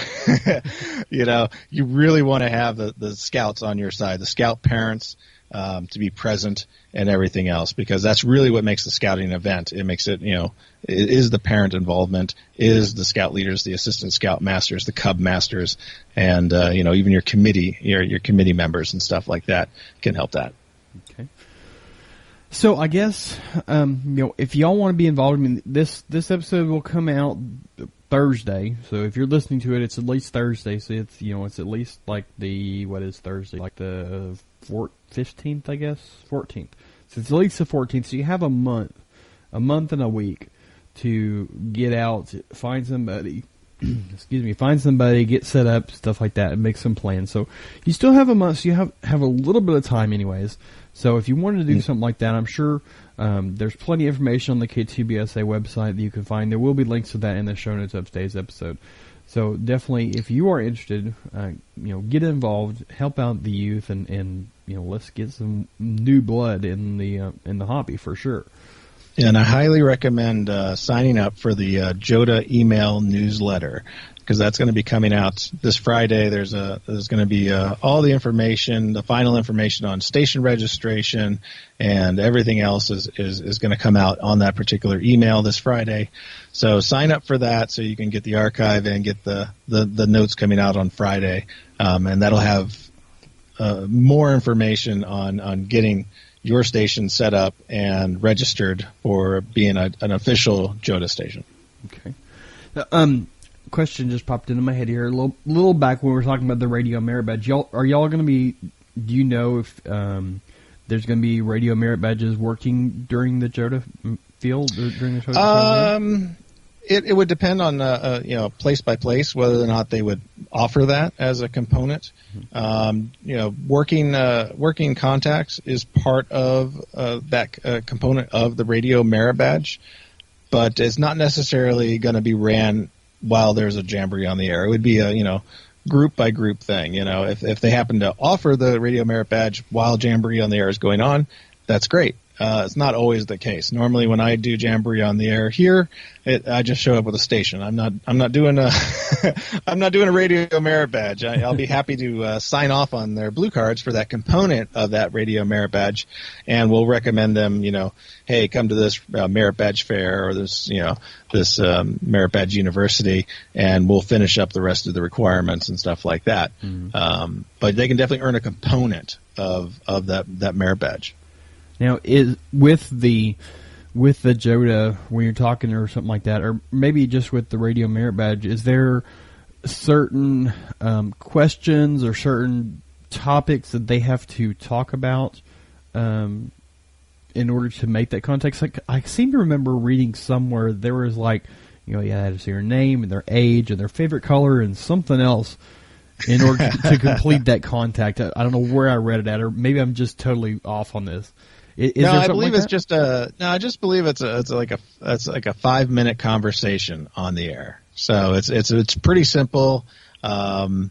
it, you really want to have the scouts on your side, the scout parents, to be present and everything else, because that's really what makes the scouting event. It makes it, it is the parent involvement, is the scout leaders, the assistant scout masters, the cub masters, and, even your committee, your committee members and stuff like that can help that. Okay. So I guess, if y'all want to be involved, this episode will come out Thursday. So if you're listening to it, it's at least Thursday. So it's, it's at least what is Thursday? Like the 15th, I guess? 14th. So it's at least the 14th. So you have a month and a week to get out, find somebody, get set up, stuff like that, and make some plans. So you still have a month, so you have a little bit of time anyways. So if you wanted to do something like that, I'm sure there's plenty of information on the K2BSA website that you can find. There will be links to that in the show notes of today's episode. So definitely, if you are interested, get involved, help out the youth, and let's get some new blood in the hobby for sure. And I highly recommend signing up for the JOTA email newsletter, because that's going to be coming out this Friday. There's going to be all the information, the final information on station registration, and everything else is going to come out on that particular email this Friday. So sign up for that so you can get the archive and get the notes coming out on Friday, and that'll have more information on getting your station set up and registered for being an official JOTA station. Okay. Question just popped into my head here. A little back when we were talking about the radio merit badge. Are y'all going to be? Do you know if there's going to be radio merit badges working during the JOTA field or during the JOTA? It would depend on place by place whether or not they would offer that as a component. Working contacts is part of that component of the radio merit badge, but it's not necessarily going to be ran while there's a Jamboree on the air. It would be group by group thing. If they happen to offer the Radio Merit Badge while Jamboree on the air is going on, that's great. It's not always the case. Normally, when I do Jamboree on the air here, I just show up with a station. I'm not doing a I'm not doing a Radio Merit Badge. I'll be happy to sign off on their blue cards for that component of that Radio Merit Badge, and we'll recommend them. Hey, come to this Merit Badge fair or this Merit Badge University, and we'll finish up the rest of the requirements and stuff like that. Mm-hmm. But they can definitely earn a component of that Merit Badge. Now, with the JOTA, when you're talking or something like that, or maybe just with the Radio Merit Badge, is there certain questions or certain topics that they have to talk about in order to make that context? Like, I seem to remember reading somewhere there was you had to say their name and their age and their favorite color and something else in order to complete that contact. I don't know where I read it at, or maybe I'm just totally off on this. I believe it's just I just believe it's like a 5-minute conversation on the air. So it's pretty simple. 5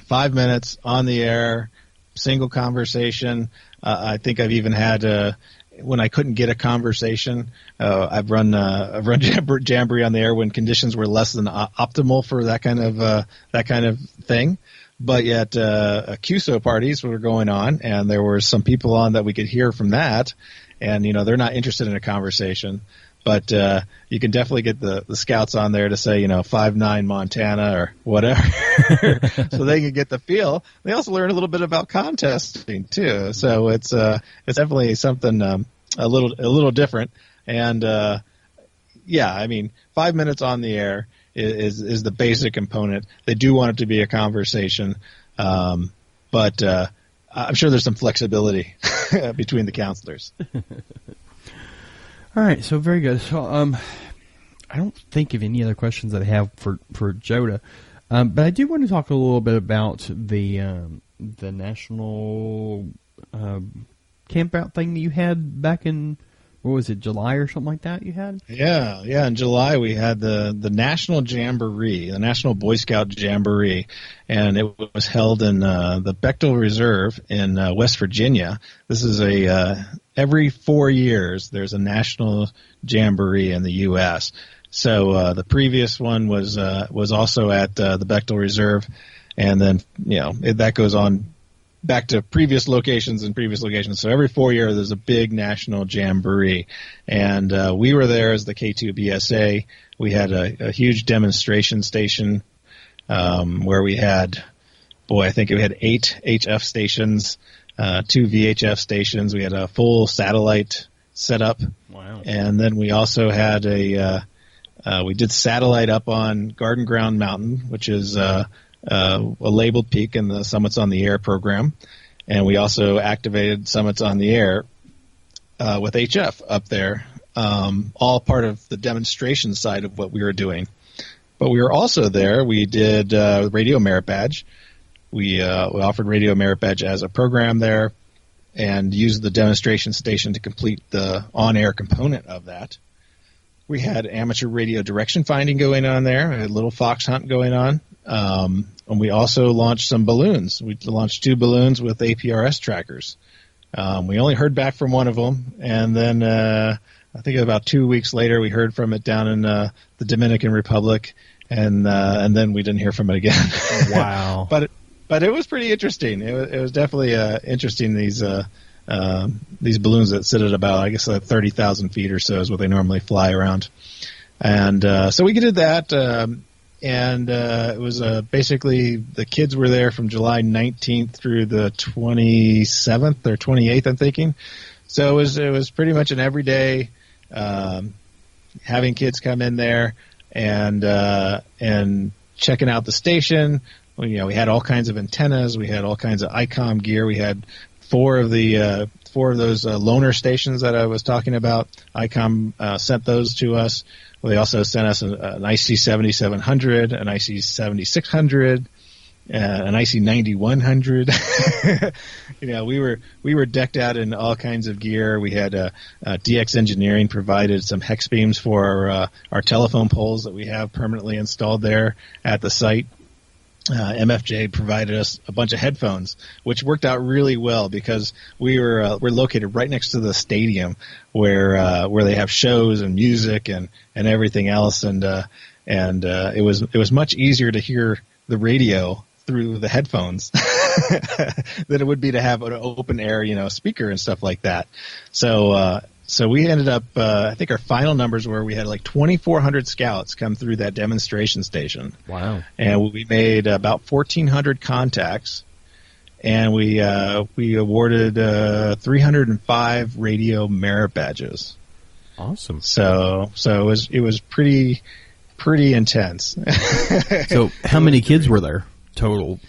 minutes on the air, single conversation. I think I've even had when I couldn't get a conversation, I've run Jamboree on the air when conditions were less than optimal for that kind of thing. But yet, QSO parties were going on, and there were some people on that we could hear from that, and they're not interested in a conversation, but you can definitely get the scouts on there to say 5'9" Montana or whatever, so they can get the feel. They also learn a little bit about contesting too, so it's definitely something a little different, and 5 minutes on the air is the basic component. They do want it to be a conversation, but I'm sure there's some flexibility between the counselors. All right, so very good. So I don't think of any other questions that I have for JOTA, but I do want to talk a little bit about the national campout thing that you had back in, what was it, July or something like that you had? Yeah. In July we had the National Jamboree, the National Boy Scout Jamboree, and it was held in the Bechtel Reserve in West Virginia. This is every 4 years there's a National Jamboree in the U.S. So the previous one was also at the Bechtel Reserve, and then that goes on back to previous locations. So every 4 years there's a big national jamboree, and we were there as the K2BSA. We had a huge demonstration station where we had, I think we had 8 HF stations, 2 VHF stations. We had a full satellite setup. Wow! And then we also had we did satellite up on Garden Ground Mountain, which is a labeled peak in the Summits on the Air program, and we also activated Summits on the Air with HF up there, all part of the demonstration side of what we were doing. But we were also there. We did Radio Merit Badge. We offered Radio Merit Badge as a program there, and used the demonstration station to complete the on-air component of that. We had amateur radio direction finding going on there. We had little fox hunt going on. And we also launched some balloons. We launched 2 balloons with APRS trackers. We only heard back from one of them, and then I think about 2 weeks later we heard from it down in the Dominican Republic, and then we didn't hear from it again. Wow! But it was pretty interesting. It was definitely interesting. These balloons that sit at about, I guess, 30,000 feet or so is what they normally fly around, and so we did that. And it was basically the kids were there from July 19th through the 27th or 28th, I'm thinking. So it was pretty much an everyday having kids come in there and checking out the station. We had all kinds of antennas. We had all kinds of ICOM gear. We had 4 of those loaner stations that I was talking about. ICOM sent those to us. Well, they also sent us an IC 7700, an IC 7600, an IC 9100. We were decked out in all kinds of gear. We had DX Engineering provided some hex beams for our telephone poles that we have permanently installed there at the site. MFJ provided us a bunch of headphones, which worked out really well because we're located right next to the stadium where they have shows and music and everything else, and it was much easier to hear the radio through the headphones than it would be to have an open air, speaker and stuff like that. So we ended up, I think our final numbers were we had like 2,400 scouts come through that demonstration station. Wow. And we made about 1,400 contacts, and we awarded 305 radio merit badges. Awesome. So it was pretty intense. So how many kids were there total?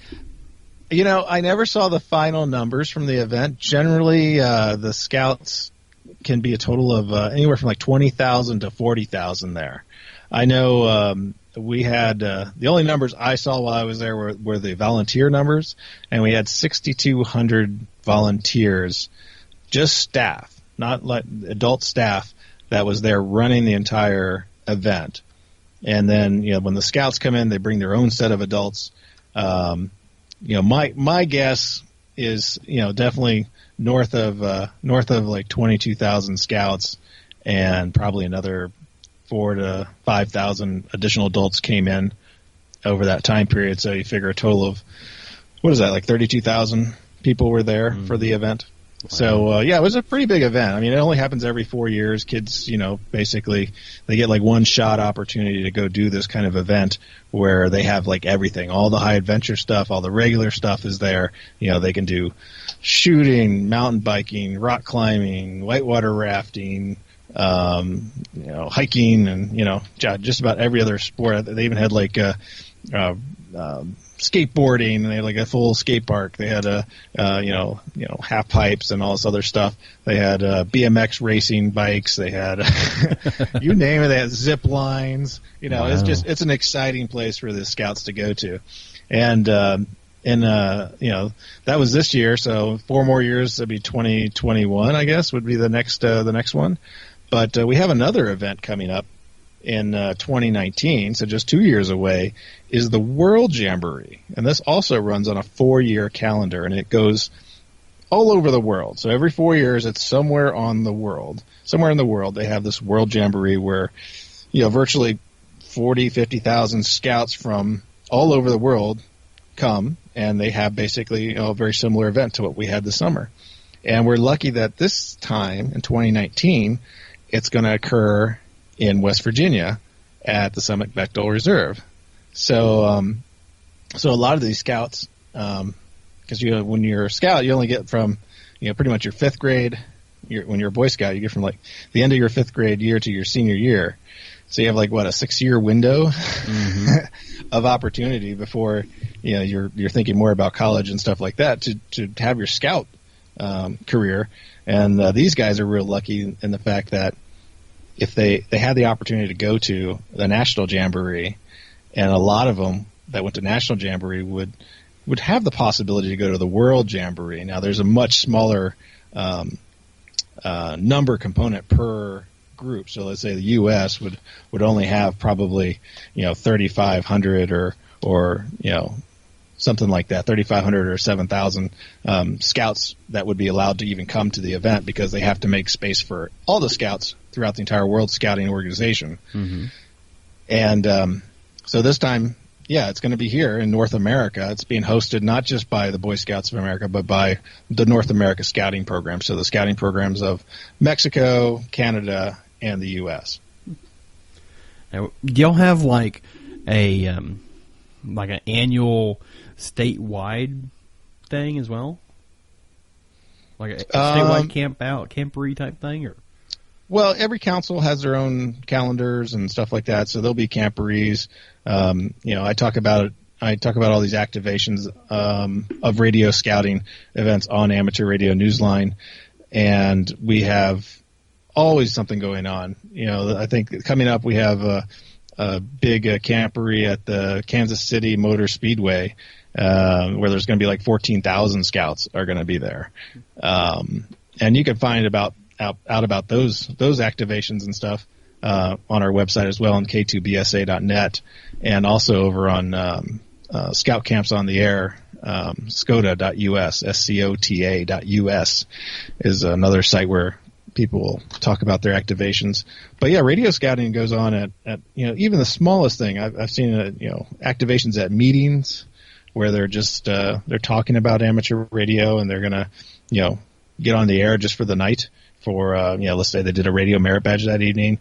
I never saw the final numbers from the event. Generally, the scouts can be a total of anywhere from like 20,000 to 40,000 there. I know we had the only numbers I saw while I was there were the volunteer numbers, and we had 6,200 volunteers, just staff, not like adult staff that was there running the entire event. And then when the scouts come in, they bring their own set of adults. My guess is definitely north of like 22,000 scouts, and probably another 4,000 to 5,000 additional adults came in over that time period. So you figure a total of, what is that, like 32,000 people were there for the event. Wow. So it was a pretty big event. I mean, it only happens every 4 years. Kids, basically they get like one shot opportunity to go do this kind of event where they have like everything, all the high adventure stuff, all the regular stuff is there. They can do shooting, mountain biking, rock climbing, whitewater rafting, hiking, and just about every other sport. They even had like skateboarding, and they had like a full skate park. They had half pipes and all this other stuff. They had BMX racing bikes. They had you name it. They had zip lines. Wow. It's an exciting place for the scouts to go to, and that was this year. So 4 more years, that'd be 2021, I guess, would be the next one. But we have another event coming up in 2019, so just 2 years away, is the World Jamboree. And this also runs on a 4-year calendar, and it goes all over the world. So every 4 years, it's somewhere in the world, they have this World Jamboree where, virtually 40, 50,000 scouts from all over the world come, and they have basically a very similar event to what we had this summer. And we're lucky that this time, in 2019, it's going to occur in West Virginia at the Summit Bechtel Reserve. So a lot of these scouts, because when you're a scout, you only get from pretty much your 5th grade. When you're a Boy Scout, you get from like the end of your 5th grade year to your senior year. So you have like a 6-year window of opportunity before you're thinking more about college and stuff like that to have your scout career. And these guys are real lucky in the fact that if they had the opportunity to go to the National Jamboree, and a lot of them that went to National Jamboree would have the possibility to go to the World Jamboree. Now, there's a much smaller number component per group. So let's say the U.S. would only have probably 3,500 or something like that, 3,500 or 7,000 scouts that would be allowed to even come to the event, because they have to make space for all the scouts throughout the entire World Scouting Organization. Mm-hmm. And so this time, it's going to be here in North America. It's being hosted not just by the Boy Scouts of America, but by the North America Scouting Program. So the scouting programs of Mexico, Canada, and the U.S. Now, do y'all have like an annual statewide thing as well? Like a statewide camporee type thing, or? Well, every council has their own calendars and stuff like that, so there'll be camporees. I talk about all these activations of radio scouting events on Amateur Radio Newsline, and we have always something going on. I think coming up we have a big camporee at the Kansas City Motor Speedway, where there's going to be like 14,000 scouts are going to be there, and you can find out about those activations and stuff on our website as well, on k2bsa.net, and also over on scout camps on the air. SCOTA.us, SCOTA.us is another site where people will talk about their activations. But yeah, radio scouting goes on at even the smallest thing. I've seen activations at meetings where they're just they're talking about amateur radio, and they're gonna get on the air just for the night for let's say they did a radio merit badge that evening,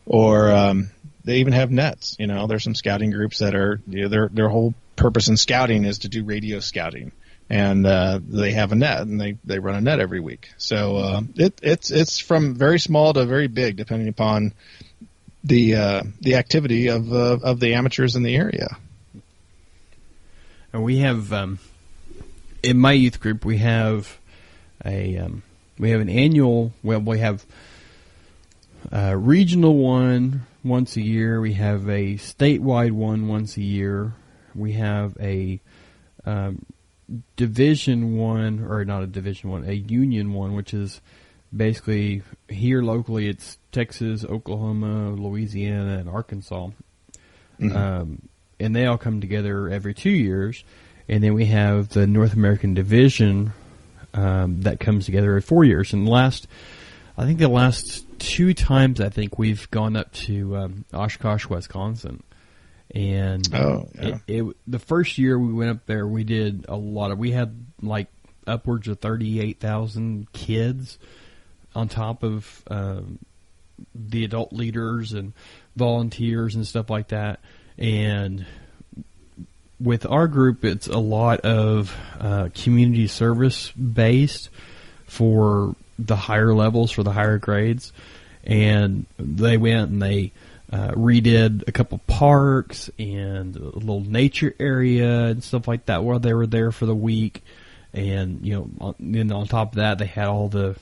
or they even have nets. There's some scouting groups that are their whole purpose in scouting is to do radio scouting, and they have a net, and they run a net every week. So it's from very small to very big, depending upon the activity of the amateurs in the area. And we have in my youth group we have an annual. Well, we have a regional one once a year. We have a statewide one once a year. We have a division one, or not a division one, a union one, which is basically here locally. It's Texas, Oklahoma, Louisiana, and Arkansas. Mm-hmm. And they all come together every 2 years. And then we have the North American division that comes together every 4 years. And the last 2 times we've gone up to Oshkosh, Wisconsin. And the first year we went up there, we did a lot of. We had like upwards of 38,000 kids on top of the adult leaders and volunteers and stuff like that. And with our group, it's a lot of community service based for the higher levels, for the higher grades. And they went and they redid a couple parks and a little nature area and stuff like that while they were there for the week. And then on top of that, they had all the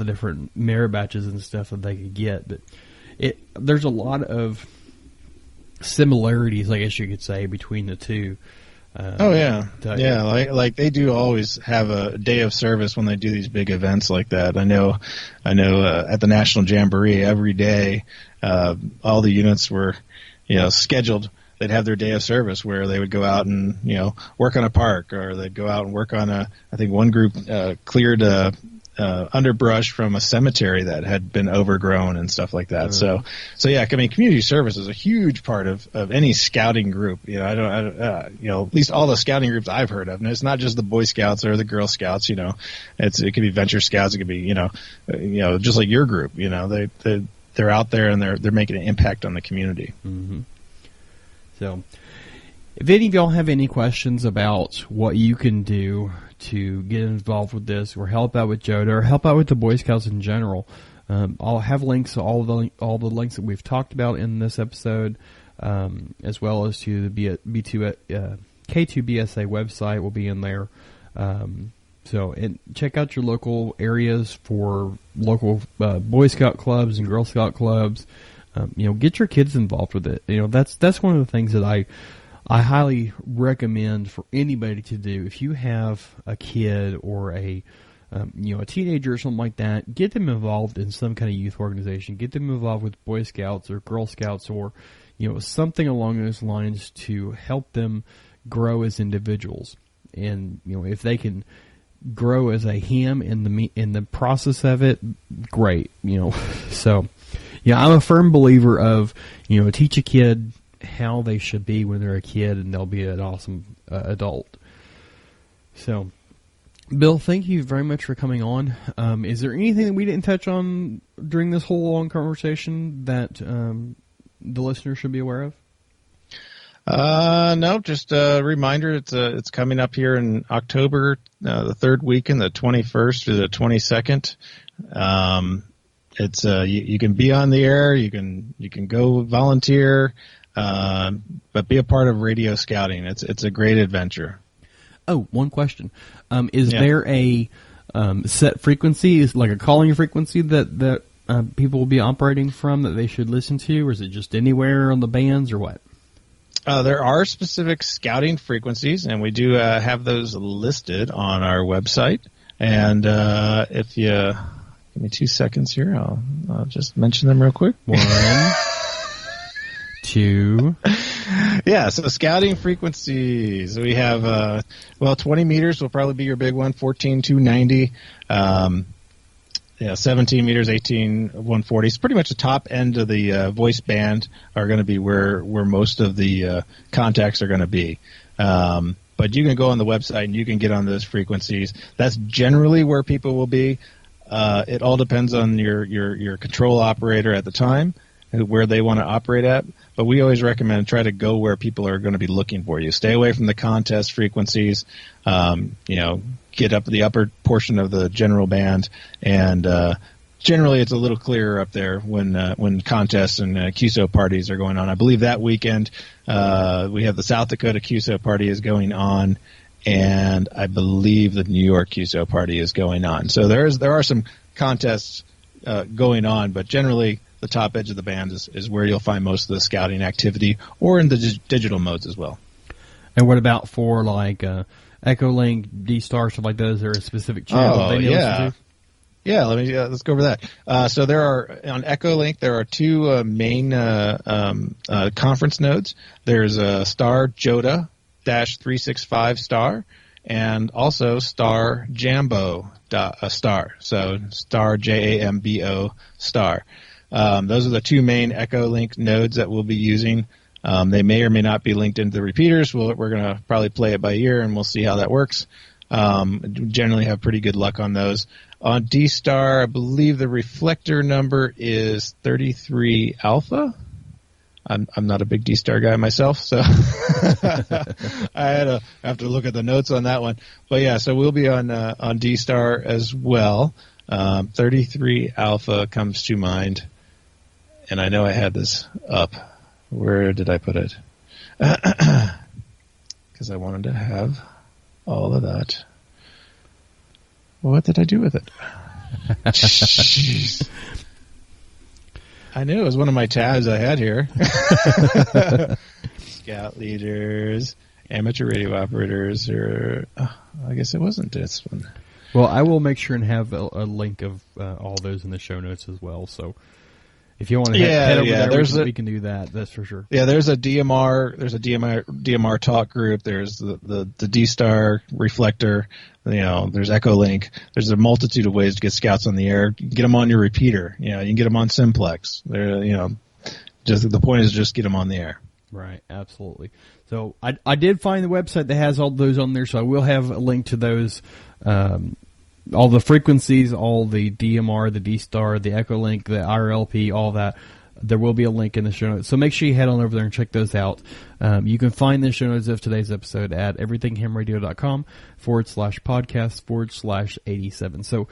different merit badges and stuff that they could get. But there's a lot of similarities, I guess you could say, between the two. Like they do always have a day of service when they do these big events like that. I know at the National Jamboree every day, all the units were scheduled. They'd have their day of service where they would go out and work on a park, or they'd go out and work on I think one group cleared underbrush from a cemetery that had been overgrown and stuff like that. So yeah, I mean, community service is a huge part of any scouting group. At least all the scouting groups I've heard of. And it's not just the Boy Scouts or the Girl Scouts. It could be Venture Scouts. It could be just like your group. They're out there and they're making an impact on the community. Mm-hmm. So, if any of y'all have any questions about what you can do to get involved with this, or help out with JOTA, or help out with the Boy Scouts in general, I'll have links to all the links that we've talked about in this episode, as well as to the K2BSA website will be in there. And check out your local areas for local Boy Scout clubs and Girl Scout clubs. Get your kids involved with it. That's one of the things that I highly recommend for anybody to do. If you have a kid or a teenager or something like that, get them involved in some kind of youth organization. Get them involved with Boy Scouts or Girl Scouts, or something along those lines to help them grow as individuals. And if they can grow as a ham in the process of it, great. So I'm a firm believer of teach a kid how they should be when they're a kid, and they'll be an awesome adult. So, Bill, thank you very much for coming on. Is there anything that we didn't touch on during this whole long conversation that the listener should be aware of? No, just a reminder. It's coming up here in October, the third weekend, the 21st to the 22nd. It's you can be on the air, you can go volunteer, but be a part of radio scouting. It's a great adventure. Oh, one question. Is there a set frequency, is like a calling frequency that people will be operating from that they should listen to, or is it just anywhere on the bands, or what? There are specific scouting frequencies, and we do have those listed on our website. And if you give me 2 seconds here, I'll just mention them real quick. 1, 2. Yeah, so scouting frequencies. We have, 20 meters will probably be your big one, 14,290. 17 meters, 18,140. It's pretty much the top end of the voice band are going to be where most of the contacts are going to be. But you can go on the website and you can get on those frequencies. That's generally where people will be. It all depends on your control operator at the time, where they want to operate at. But we always recommend try to go where people are going to be looking for you. Stay away from the contest frequencies. Get up the upper portion of the general band, and generally it's a little clearer up there when contests and QSO parties are going on. I believe that weekend we have the South Dakota QSO party is going on, and I believe the New York QSO party is going on. So there are some contests going on, but generally the top edge of the band is where you'll find most of the scouting activity, or in the digital modes as well. And what about for like Echolink, D-Star, stuff like that? Is there a specific channel they need to listen to? Yeah, let's go over that. So there are, on Echolink, there are two main conference nodes. There's Star JOTA -365 Star, and also Star Jambo Star. So Star JAMBO Star. Those are the two main Echolink nodes that we'll be using. They may or may not be linked into the repeaters. We're going to probably play it by ear, and we'll see how that works. Generally have pretty good luck on those. On D-Star, I believe the reflector number is 33 alpha. I'm not a big D-Star guy myself, so I have to look at the notes on that one. But yeah, so we'll be on D-Star as well. 33 alpha comes to mind, and I know I had this up. Where did I put it? Because I wanted to have all of that. What did I do with it? Jeez. I knew it was one of my tabs I had here. Scout leaders, amateur radio operators, or I guess it wasn't this one. Well, I will make sure and have a link of all those in the show notes as well. So if you want to head over there, we can do that. That's for sure. Yeah, there's a DMR. There's a DMR talk group. There's the D-Star reflector. There's Echolink. There's a multitude of ways to get scouts on the air. You can get them on your repeater. You can get them on Simplex. Just the point is just get them on the air. Right, absolutely. So I did find the website that has all those on there, so I will have a link to those. All the frequencies, all the DMR, the D-Star, the Echolink, the IRLP, all that. There will be a link in the show notes. So make sure you head on over there and check those out. You can find the show notes of today's episode at everythinghamradio.com/podcast/87. So,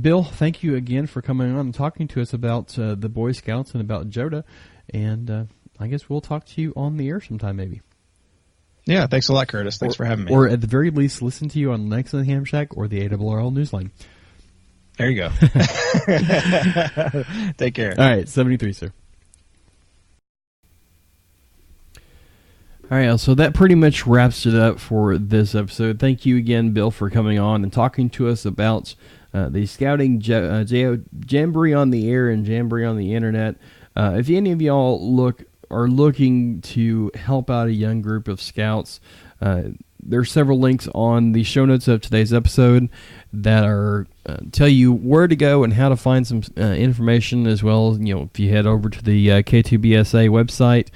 Bill, thank you again for coming on and talking to us about the Boy Scouts and about JOTA. And I guess we'll talk to you on the air sometime maybe. Yeah, thanks a lot, Curtis. Thanks for having me. Or at the very least, listen to you on Next in the Ham Shack or the ARRL Newsline. There you go. Take care. All right, 73, sir. All right, so that pretty much wraps it up for this episode. Thank you again, Bill, for coming on and talking to us about the scouting Jamboree on the air and Jamboree on the internet. If any of y'all are looking to help out a young group of scouts, there are several links on the show notes of today's episode that are tell you where to go and how to find some information, as well as, if you head over to the K2BSA website,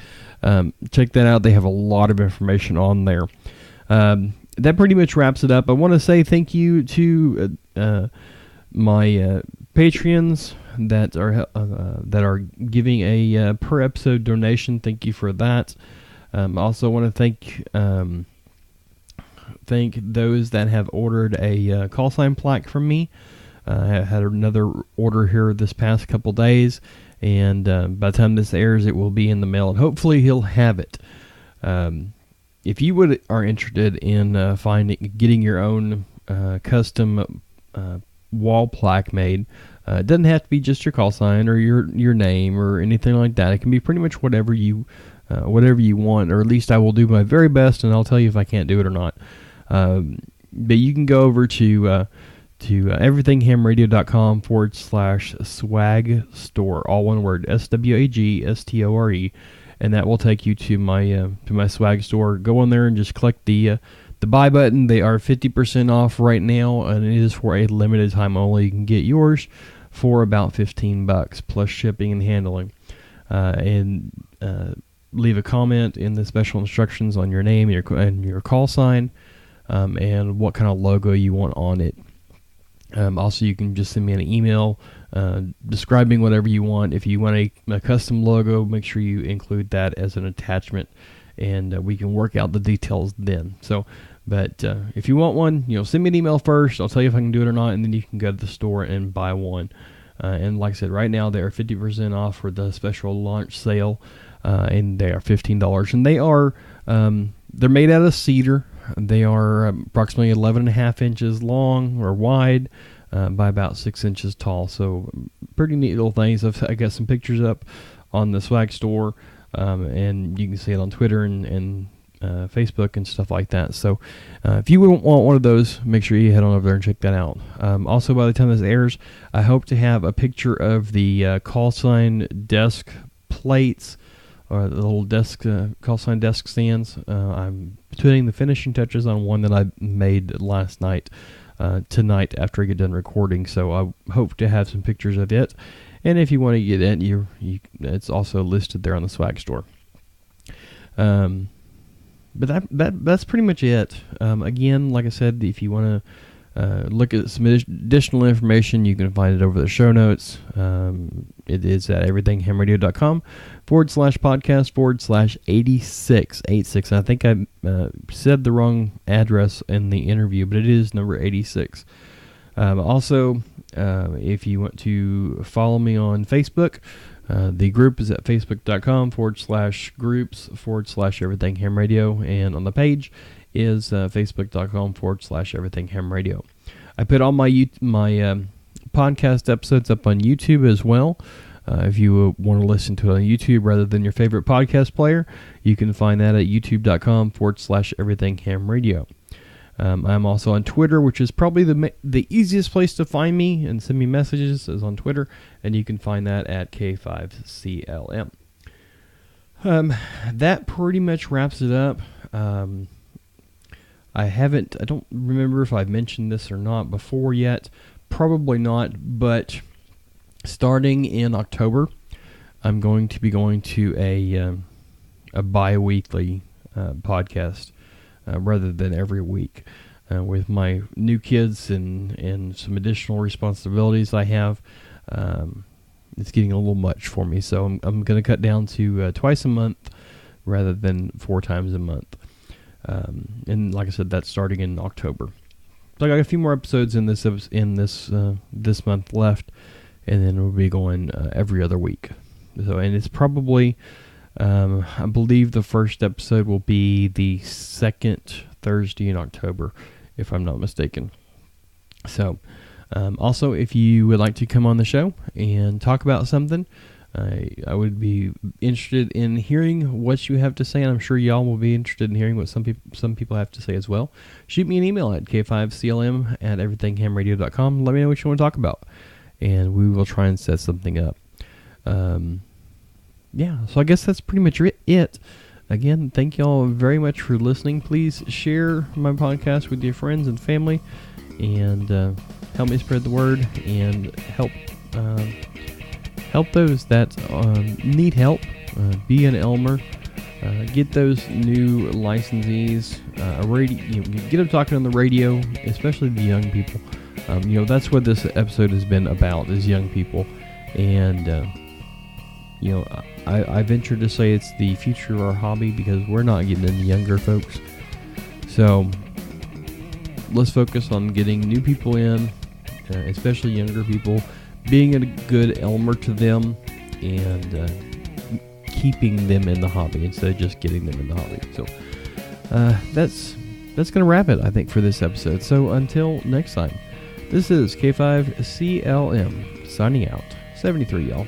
check that out. They have a lot of information on there. That pretty much wraps it up. I want to say thank you to my Patreons that are giving a per episode donation. Thank you for that. Also want to thank those that have ordered a call sign plaque from me. I had another order here this past couple days, and by the time this airs, it will be in the mail, and hopefully he'll have it. If you are interested in getting your own custom wall plaque made, it doesn't have to be just your call sign or your name or anything like that. It can be pretty much whatever you want, or at least I will do my very best, and I'll tell you if I can't do it or not. But you can go over to to everythinghamradio.com/swag store, all one word, SWAGSTORE, and that will take you to my swag store. Go on there and just click the buy button. They are 50% off right now, and it is for a limited time only. You can get yours for about $15 plus shipping and handling. And leave a comment in the special instructions on your name and your call sign, and what kind of logo you want on it. Also, you can just send me an email describing whatever you want. If you want a custom logo, make sure you include that as an attachment, and we can work out the details then. But if you want one, send me an email first. I'll tell you if I can do it or not, and then you can go to the store and buy one. And like I said, right now they are 50% off for the special launch sale, and they are $15. And they are they're made out of cedar. They are approximately 11.5 inches long or wide, by about 6 inches tall. So pretty neat little things. I got some pictures up on the swag store, and you can see it on Twitter and Facebook and stuff like that. So if you want one of those, make sure you head on over there and check that out. Also, by the time this airs, I hope to have a picture of the call sign desk plates, or the little desk call sign desk stands. I'm putting the finishing touches on one that I made last night, tonight after I get done recording. So I hope to have some pictures of it. And if you want to get it, it's also listed there on the swag store. But that's pretty much it. Again, like I said, if you want to look at some additional information, you can find it over the show notes. It is at everythinghamradio.com/podcast/86. I think I said the wrong address in the interview, but it is number 86. Also, if you want to follow me on Facebook, the group is at facebook.com/groups/everythinghamradio, and on the page is facebook.com/everythinghamradio. I put all my podcast episodes up on YouTube as well. If you want to listen to it on YouTube rather than your favorite podcast player, you can find that at youtube.com/everythinghamradio. I'm also on Twitter, which is probably the easiest place to find me and send me messages, is on Twitter, and you can find that at K5CLM. That pretty much wraps it up. I don't remember if I've mentioned this or not before yet. Probably not, but starting in October, I'm going to be going to a bi-weekly podcast rather than every week. With my new kids and some additional responsibilities I have, it's getting a little much for me. So I'm going to cut down to twice a month rather than 4 times a month. And like I said, that's starting in October. So I got a few more episodes in this month left, and then we'll be going every other week. So, and it's probably, I believe the first episode will be the second Thursday in October, if I'm not mistaken. So, also, if you would like to come on the show and talk about something, I would be interested in hearing what you have to say, and I'm sure y'all will be interested in hearing what some people have to say as well. Shoot me an email at k5clm@everythinghamradio.com. Let me know what you want to talk about, and we will try and set something up. Yeah, so I guess that's pretty much it. Again, thank y'all very much for listening. Please share my podcast with your friends and family, and help me spread the word, and help those that need help. Be an Elmer. Get those new licensees. Get them talking on the radio, especially the young people. That's what this episode has been about, is young people. And, I venture to say it's the future of our hobby, because we're not getting any younger folks. So let's focus on getting new people in, especially younger people, being a good Elmer to them, and keeping them in the hobby instead of just getting them in the hobby. So that's going to wrap it, I think, for this episode. So until next time, this is K5CLM signing out. 73, y'all.